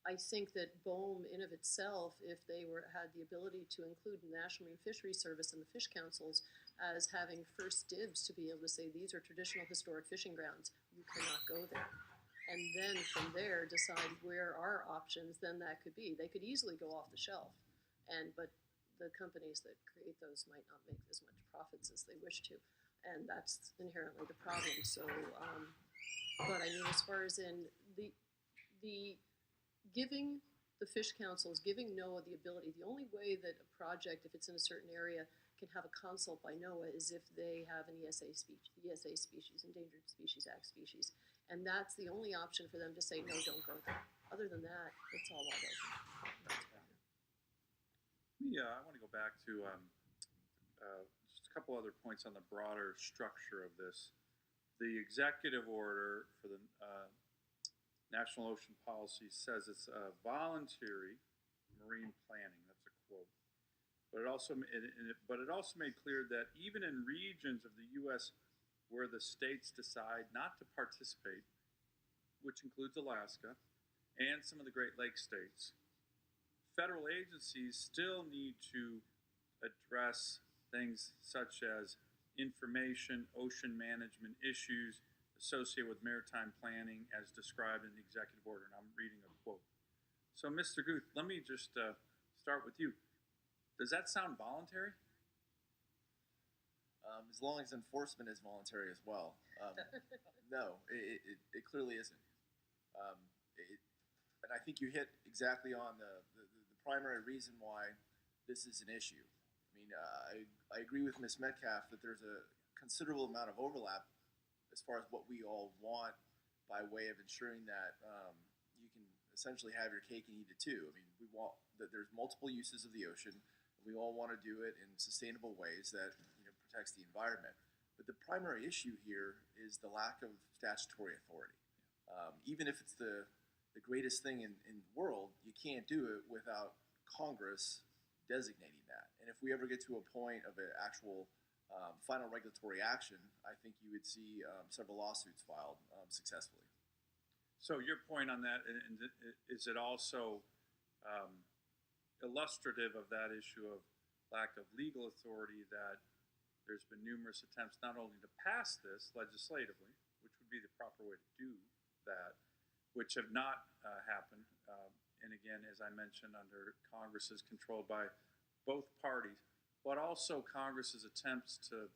I think that BOEM in of itself, if they had the ability to include the National Marine Fisheries Service and the fish councils as having first dibs to be able to say these are traditional historic fishing grounds, you cannot go there. And then from there decide where are options, then that could be. They could easily go off the shelf, but the companies that create those might not make as much profits as they wish to. And that's inherently the problem. So, but I mean, as far as in the giving the fish councils, giving NOAA the ability, the only way that a project, if it's in a certain area, can have a consult by NOAA is if they have an ESA species, Endangered Species Act species. And that's the only option for them to say, no, don't go there. Other than that, it's all wide open. Let me I want to go back to just a couple other points on the broader structure of this. The executive order for the National Ocean Policy says it's voluntary marine planning. That's a quote. But it also made clear that even in regions of the U.S. where the states decide not to participate, which includes Alaska and some of the Great Lakes states, federal agencies still need to address things such as information, ocean management issues associated with maritime planning as described in the executive order. And I'm reading a quote. So, Mr. Guth, let me just start with you. Does that sound voluntary? As long as enforcement is voluntary as well. No, it clearly isn't. And I think you hit exactly on the primary reason why this is an issue. I mean, I agree with Ms. Metcalf that there's a considerable amount of overlap as far as what we all want by way of ensuring that you can essentially have your cake and eat it too. I mean, we want that there's multiple uses of the ocean. We all want to do it in sustainable ways that protects the environment. But the primary issue here is the lack of statutory authority. Even if it's the greatest thing in the world, you can't do it without Congress designating that. And if we ever get to a point of an actual final regulatory action, I think you would see several lawsuits filed successfully. So your point on that, is it also illustrative of that issue of lack of legal authority, that there's been numerous attempts not only to pass this legislatively, which would be the proper way to do that, which have not happened. And again, as I mentioned, under Congress is controlled by both parties, but also Congress's attempts to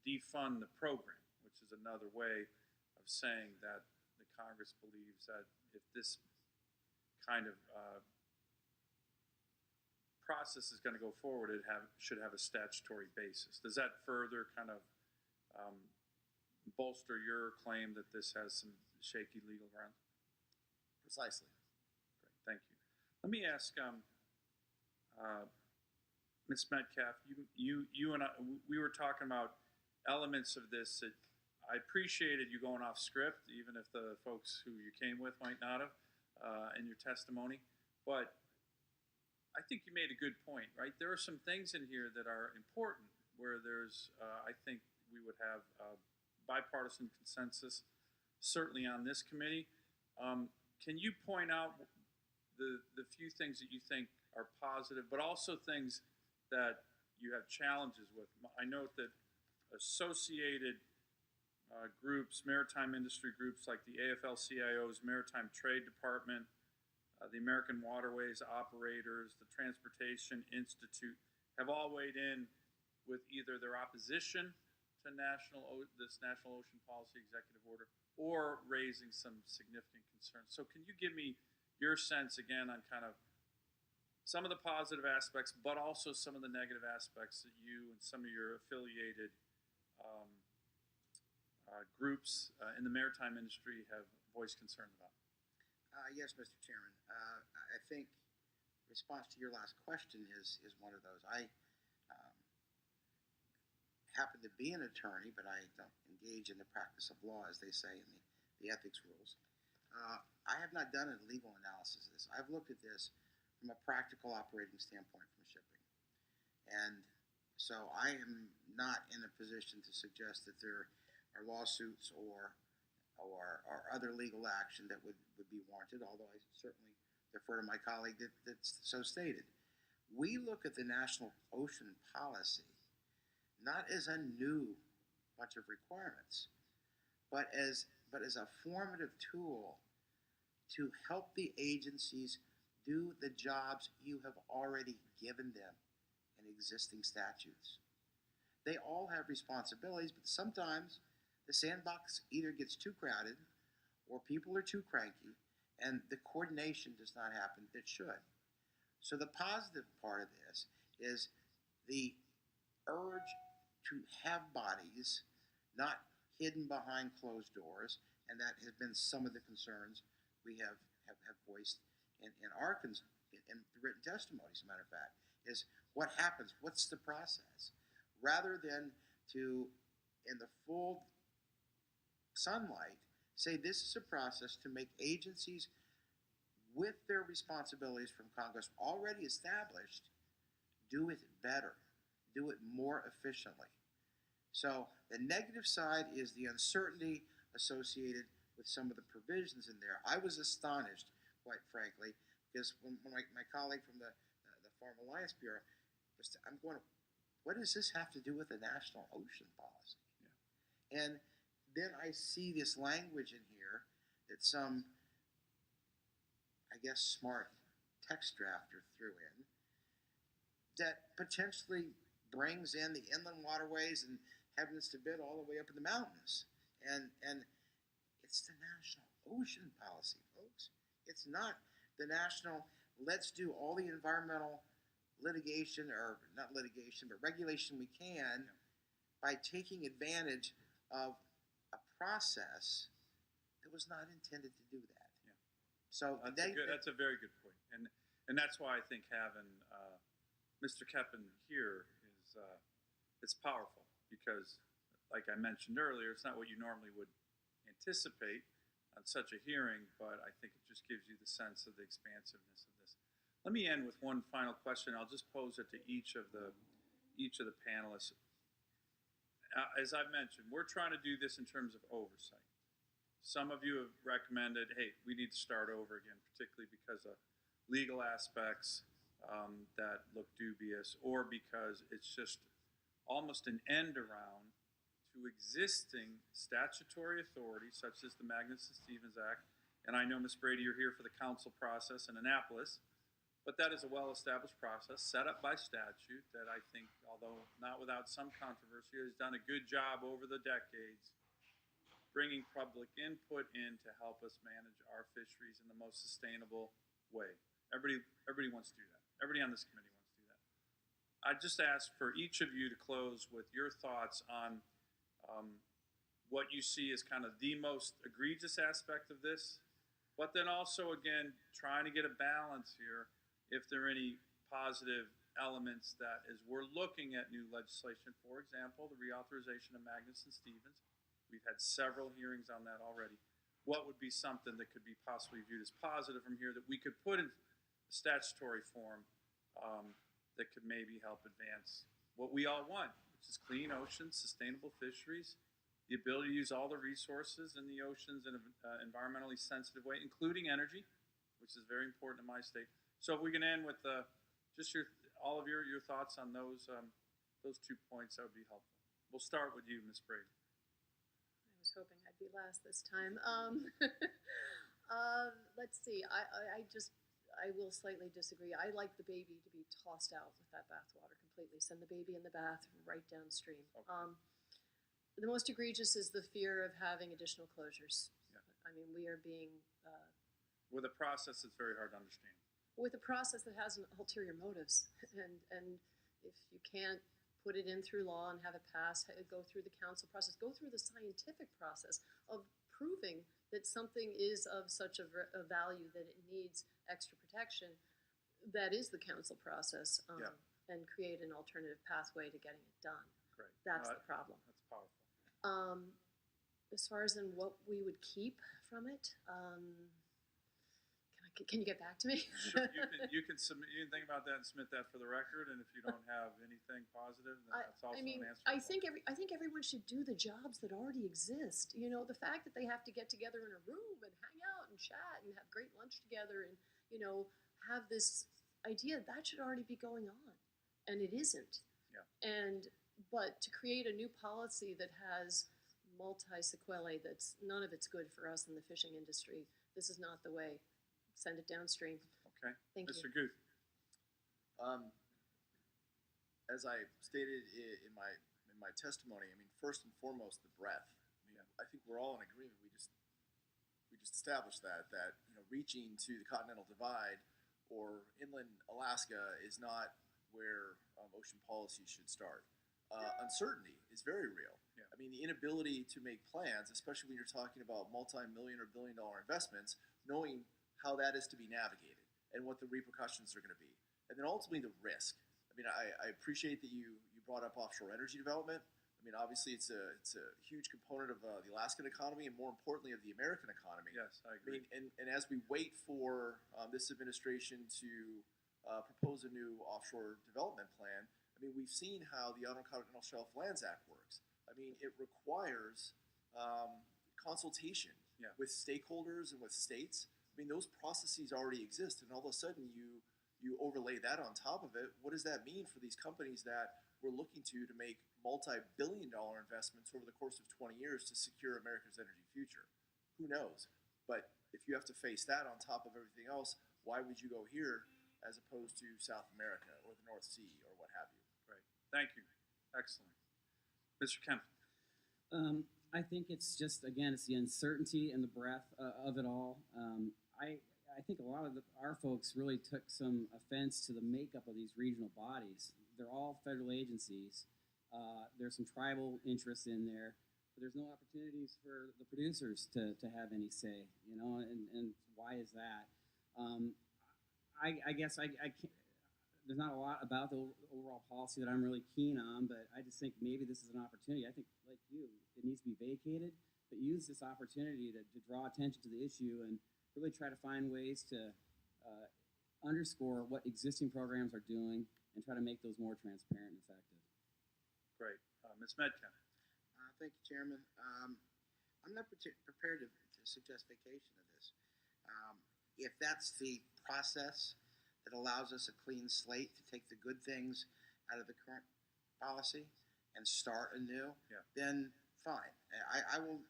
defund the program, which is another way of saying that the Congress believes that if this kind of process is going to go forward, it should have a statutory basis. Does that further kind of bolster your claim that this has some shaky legal grounds? Precisely. Great, thank you. Let me ask Ms. Metcalf. You and I, we were talking about elements of this that I appreciated you going off script, even if the folks who you came with might not have in your testimony. But I think you made a good point, right? There are some things in here that are important where there's, I think we would have bipartisan consensus, certainly on this committee. Can you point out the few things that you think are positive, but also things that you have challenges with? I note that associated groups, maritime industry groups like the AFL-CIO's Maritime Trade Department, the American Waterways Operators, the Transportation Institute, have all weighed in with either their opposition to this National Ocean Policy Executive Order or raising some significant concerns. So can you give me your sense again on kind of some of the positive aspects, but also some of the negative aspects that you and some of your affiliated groups in the maritime industry have voiced concern about? Yes, Mr. Chairman. I think response to your last question is one of those. I happen to be an attorney, but I don't engage in the practice of law, as they say in the ethics rules. I have not done a legal analysis of this. I've looked at this from a practical operating standpoint from shipping. And so I am not in a position to suggest that there are lawsuits or other legal action that would be warranted, although I certainly defer to my colleague that's so stated. We look at the National Ocean Policy not as a new bunch of requirements, but as a formative tool to help the agencies do the jobs you have already given them in existing statutes. They all have responsibilities, but sometimes the sandbox either gets too crowded or people are too cranky and the coordination does not happen that should. So the positive part of this is the urge to have bodies not hidden behind closed doors, and that has been some of the concerns we have voiced in our in written testimony, as a matter of fact, is What happens? What's the process? Rather than to, in the full sunlight, say this is a process to make agencies with their responsibilities from Congress already established do it better, do it more efficiently. So the negative side is the uncertainty associated with some of the provisions in there. I was astonished, quite frankly, because when my colleague from the Farm Alliance Bureau, I'm going, what does this have to do with the national ocean policy? Yeah. And then I see this language in here that some, I guess, smart text drafter threw in that potentially brings in the inland waterways and heavens to bid all the way up in the mountains. And it's the national ocean policy, folks. It's not the national, let's do all the environmental litigation, or not litigation, but regulation we can by taking advantage of a process that was not intended to do that. Yeah. So that's a very good point. And that's why I think having Mr. Keppen here is it's powerful, because, like I mentioned earlier, it's not what you normally would anticipate on such a hearing, but I think it just gives you the sense of the expansiveness of this. Let me end with one final question. I'll just pose it to each of the panelists. As I've mentioned, we're trying to do this in terms of oversight. Some of you have recommended, hey, we need to start over again, particularly because of legal aspects that look dubious, or because it's just almost an end around to existing statutory authority, such as the Magnuson-Stevens Act. And I know, Ms. Brady, you're here for the council process in Annapolis, but that is a well-established process set up by statute that I think, although not without some controversy, has done a good job over the decades bringing public input in to help us manage our fisheries in the most sustainable way. Everybody wants to do that. Everybody on this committee wants to do that. I just ask for each of you to close with your thoughts on what you see as kind of the most egregious aspect of this, but then also, again, trying to get a balance here if there are any positive elements that, as we're looking at new legislation, for example, the reauthorization of Magnuson-Stevens, we've had several hearings on that already. What would be something that could be possibly viewed as positive from here that we could put in statutory form that could maybe help advance what we all want, which is clean oceans, sustainable fisheries, the ability to use all the resources in the oceans in an environmentally sensitive way, including energy, which is very important in my state. So if we can end with just all of your thoughts on those 2 points, that would be helpful. We'll start with you, Ms. Brady. I was hoping I'd be last this time. Let's see. I will slightly disagree. I like the baby to be tossed out with that bathwater completely. Send the baby in the bath right downstream. Okay. The most egregious is the fear of having additional closures. Yeah. I mean, we are being... with a process that's very hard to understand. With a process that has ulterior motives. And if you can't put it in through law and have it pass, go through the council process, go through the scientific process of proving that something is of such a value that it needs extra protection, that is the council process, and create an alternative pathway to getting it done. Great. That's the problem. That's powerful. As far as in what we would keep from it, can you get back to me? Sure, you can submit. You can think about that and submit that for the record. And if you don't have anything positive, then that's also an answer. I think everyone should do the jobs that already exist. You know, the fact that they have to get together in a room and hang out and chat and have great lunch together and have this idea that should already be going on, and it isn't. Yeah. But to create a new policy that has multi-sequelae, that's none of it's good for us in the fishing industry. This is not the way. Send it downstream. Okay. Thank you. Mr. Guth. As I stated in my testimony, I mean, first and foremost, the breadth. I think we're all in agreement. We just established that reaching to the Continental Divide or inland Alaska is not where ocean policy should start. Uncertainty is very real. Yeah. I mean, the inability to make plans, especially when you're talking about multi-million or billion-dollar investments, knowing how that is to be navigated and what the repercussions are going to be. And then ultimately the risk. I mean, I appreciate that you brought up offshore energy development. I mean, obviously, it's a huge component of the Alaskan economy, and more importantly, of the American economy. Yes, I I agree. mean, and as we wait for this administration to propose a new offshore development plan, I mean, we've seen how the Outer Continental Shelf Lands Act works. I mean, it requires consultation Yeah. with stakeholders and with states. I mean, those processes already exist, and all of a sudden you overlay that on top of it. What does that mean for these companies that we're looking to make multi-billion-dollar investments over the course of 20 years to secure America's energy future? Who knows? But if you have to face that on top of everything else, why would you go here as opposed to South America or the North Sea or what have you? Right. Thank you. Excellent. Mr. Kemp. I think it's just, again, it's the uncertainty and the breadth of it all. I think a lot of our folks really took some offense to the makeup of these regional bodies. They're all federal agencies. There's some tribal interests in there, but there's no opportunities for the producers to have any say, and why is that? I guess I can't, there's not a lot about the overall policy that I'm really keen on, but I just think maybe this is an opportunity. I think, like you, it needs to be vacated, but use this opportunity to draw attention to the issue and really try to find ways to underscore what existing programs are doing and try to make those more transparent and effective. Great. Ms. Metcalf. Thank you, Chairman. I'm not prepared to suggest vacation of this. If that's the process that allows us a clean slate to take the good things out of the current policy and start anew, Yeah. then fine. I will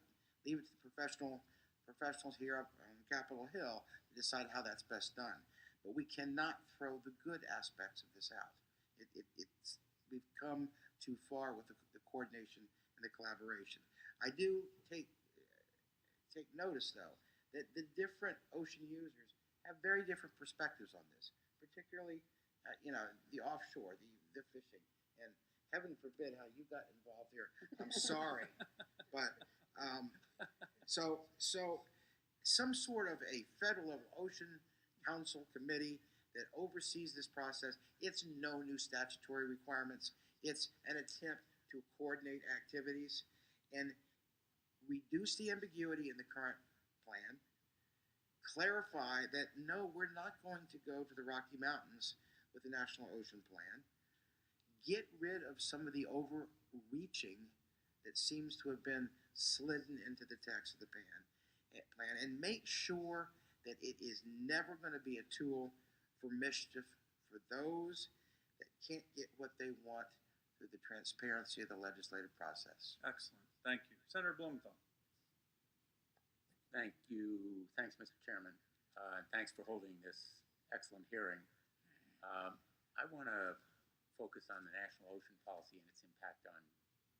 leave it to the professionals here up on Capitol Hill to decide how that's best done. But we cannot throw the good aspects of this out. We've come too far with the coordination and the collaboration. I do take notice, though, that the different ocean users have very different perspectives on this, particularly, the offshore, the fishing, and heaven forbid how you got involved here. I'm sorry, but so some sort of a federal level ocean council committee that oversees this process. It's no new statutory requirements. It's an attempt to coordinate activities and reduce the ambiguity in the current plan. Clarify that no, we're not going to go to the Rocky Mountains with the National Ocean Plan. Get rid of some of the overreaching that seems to have been slidden into the text of the plan, and make sure that it is never going to be a tool for mischief for those that can't get what they want through the transparency of the legislative process. Excellent. Thank you. Senator Blumenthal. Thank you. Thanks, Mr. Chairman. Thanks for holding this excellent hearing. I want to focus on the National Ocean Policy and its impact on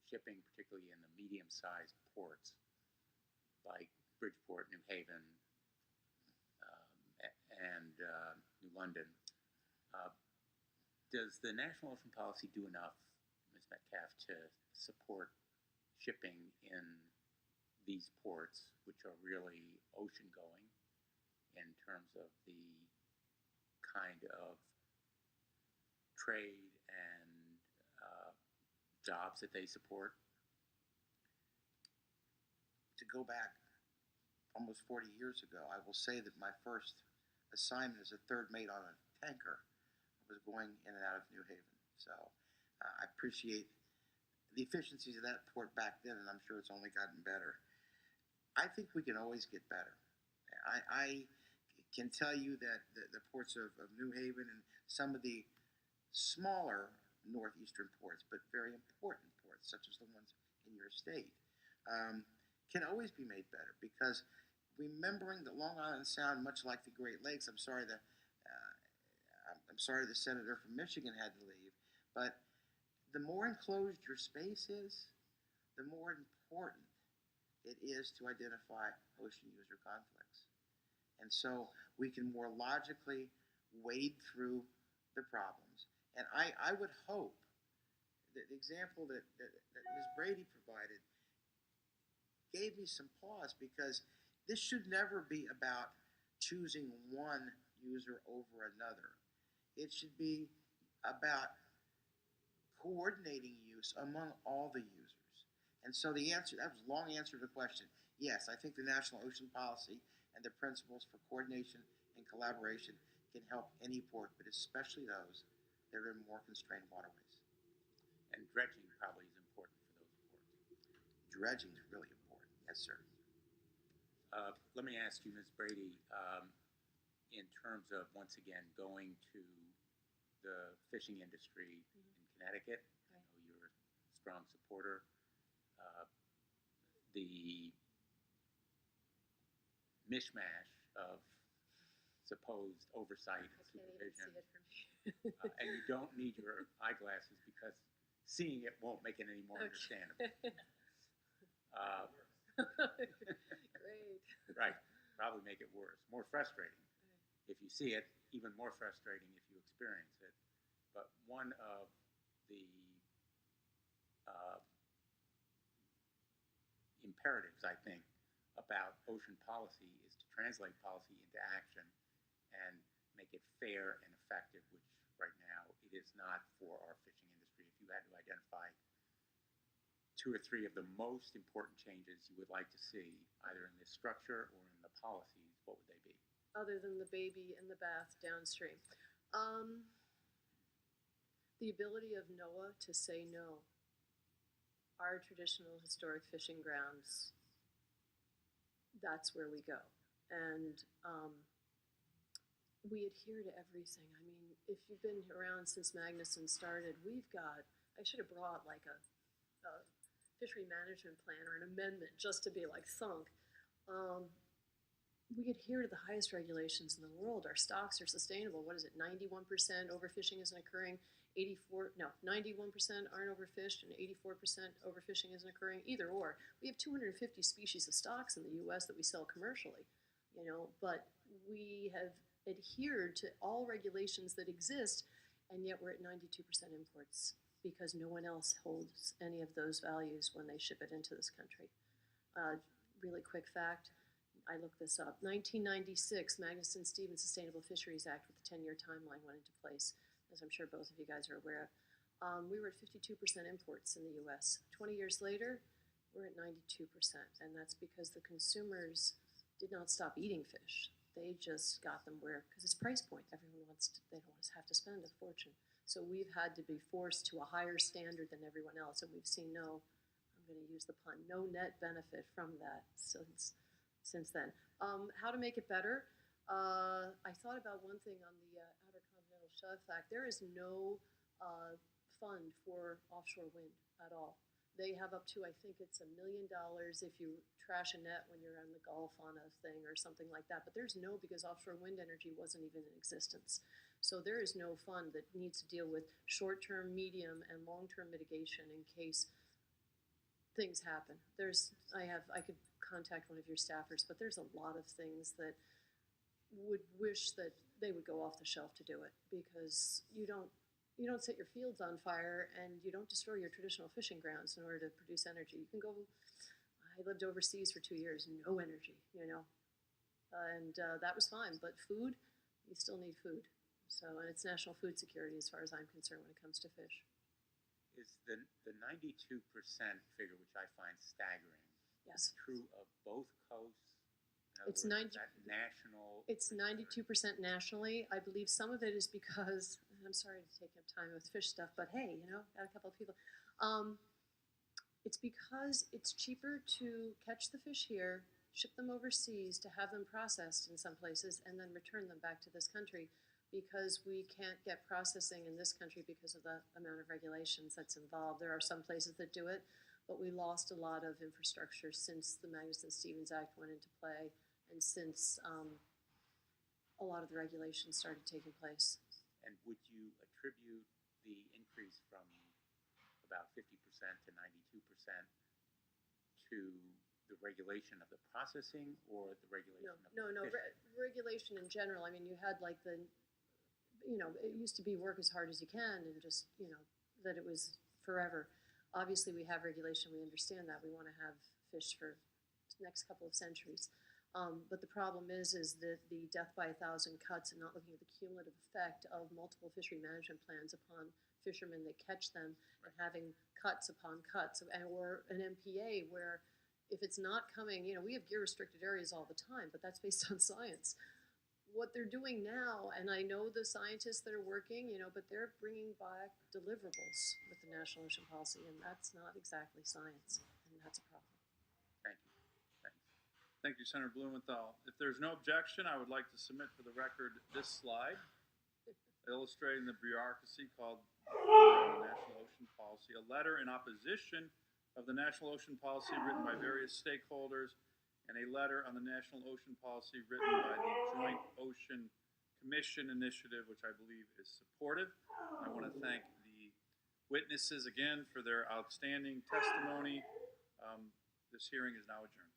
shipping, particularly in the medium-sized ports like Bridgeport, New Haven, and New London. Does the National Ocean Policy do enough, Ms. Metcalf, to support shipping in these ports, which are really ocean-going in terms of the kind of trade and jobs that they support? To go back almost 40 years ago, I will say that my first assignment as a third mate on a tanker was going in and out of New Haven. So I appreciate the efficiencies of that port back then, and I'm sure it's only gotten better. I think we can always get better. I can tell you that the ports of New Haven and some of the smaller northeastern ports, but very important ports, such as the ones in your state, can always be made better, because remembering that Long Island Sound, much like the Great Lakes, I'm sorry the senator from Michigan had to leave, but the more enclosed your space is, the more important it is to identify ocean user conflicts. And so we can more logically wade through the problems. And I would hope that the example that Ms. Brady provided gave me some pause, because this should never be about choosing one user over another. It should be about coordinating use among all the users. And so the answer, that was a long answer to the question. Yes, I think the National Ocean Policy and the principles for coordination and collaboration can help any port, but especially those that are in more constrained waterways. And dredging probably is important for those ports. Dredging is really important. Yes, sir. Let me ask you, Ms. Brady, in terms of, once again, going to the fishing industry in Connecticut, I know you're a strong supporter. The mishmash of supposed oversight and supervision. And you don't need your eyeglasses because seeing it won't make it any more understandable. Great. Right, probably make it worse, more frustrating. If you see it, even more frustrating if you experience it. But one of the imperatives, I think, about ocean policy is to translate policy into action and make it fair and effective, which right now it is not for our fishing industry. If you had to identify 2 or 3 of the most important changes you would like to see, either in this structure or in the policies, what would they be? Other than the baby in the bath downstream. The ability of NOAA to say no. Our traditional historic fishing grounds, that's where we go. And we adhere to everything. I mean, if you've been around since Magnuson started, we've got, I should have brought like a fishery management plan or an amendment just to be like thunk. We adhere to the highest regulations in the world. Our stocks are sustainable. What is it, 91% overfishing isn't occurring? 91% aren't overfished and 84% overfishing isn't occurring, either or. We have 250 species of stocks in the US that we sell commercially, you know, but we have adhered to all regulations that exist, and yet we're at 92% imports because no one else holds any of those values when they ship it into this country. Really quick fact, I looked this up. 1996, Magnuson-Stevens Sustainable Fisheries Act with the 10-year timeline went into place, as I'm sure both of you guys are aware of. We were at 52% imports in the US. 20 years later, we're at 92%, and that's because the consumers did not stop eating fish. They just got them where, because it's price point. Everyone wants to, they don't want to have to spend a fortune. So we've had to be forced to a higher standard than everyone else, and we've seen no, I'm going to use the pun, no net benefit from that since then. How to make it better? I thought about one thing on the Outer Continental Shelf Act. There is no fund for offshore wind at all. They have up to, I think it's $1 million if you trash a net when you're on the Gulf on a thing or something like that. But there's no, because offshore wind energy wasn't even in existence. So there is no fund that needs to deal with short-term, medium, and long-term mitigation in case things happen. I could contact one of your staffers, but there's a lot of things that would wish that they would go off the shelf to do it, because you don't set your fields on fire and you don't destroy your traditional fishing grounds in order to produce energy. You can go, I lived overseas for 2 years, no energy, you know, and that was fine, but food, you still need food. So, and it's national food security as far as I'm concerned when it comes to fish. Is the 92% figure, which I find staggering, Yes. true of both coasts? It's words, is that national. It's 92% nationally. I believe some of it is because, I'm sorry to take up time with fish stuff, but hey, you know, got a couple of people. It's because it's cheaper to catch the fish here, ship them overseas, to have them processed in some places, and then return them back to this country, because we can't get processing in this country because of the amount of regulations that's involved. There are some places that do it, but we lost a lot of infrastructure since the Magnuson-Stevens Act went into play, and since a lot of the regulations started taking place. And would you attribute the increase from about 50% to 92% to the regulation of the processing or the regulation of the fishing? Regulation in general. I mean, you had like it used to be work as hard as you can and just, that it was forever. Obviously, we have regulation. We understand that. We want to have fish for the next couple of centuries. But the problem is that the death by 1,000 cuts and not looking at the cumulative effect of multiple fishery management plans upon fishermen that catch them and having cuts upon cuts, or an MPA where if it's not coming, we have gear restricted areas all the time, but that's based on science. What they're doing now, and I know the scientists that are working, but they're bringing back deliverables with the National Ocean Policy, and that's not exactly science, and that's a problem. Thank you. Thanks. Thank you, Senator Blumenthal. If there's no objection, I would like to submit for the record this slide illustrating the bureaucracy called the National Ocean Policy, a letter in opposition of the National Ocean Policy written by various stakeholders, and a letter on the National Ocean Policy written by the Joint Ocean Commission Initiative, which I believe is supportive. I want to thank the witnesses again for their outstanding testimony. This hearing is now adjourned.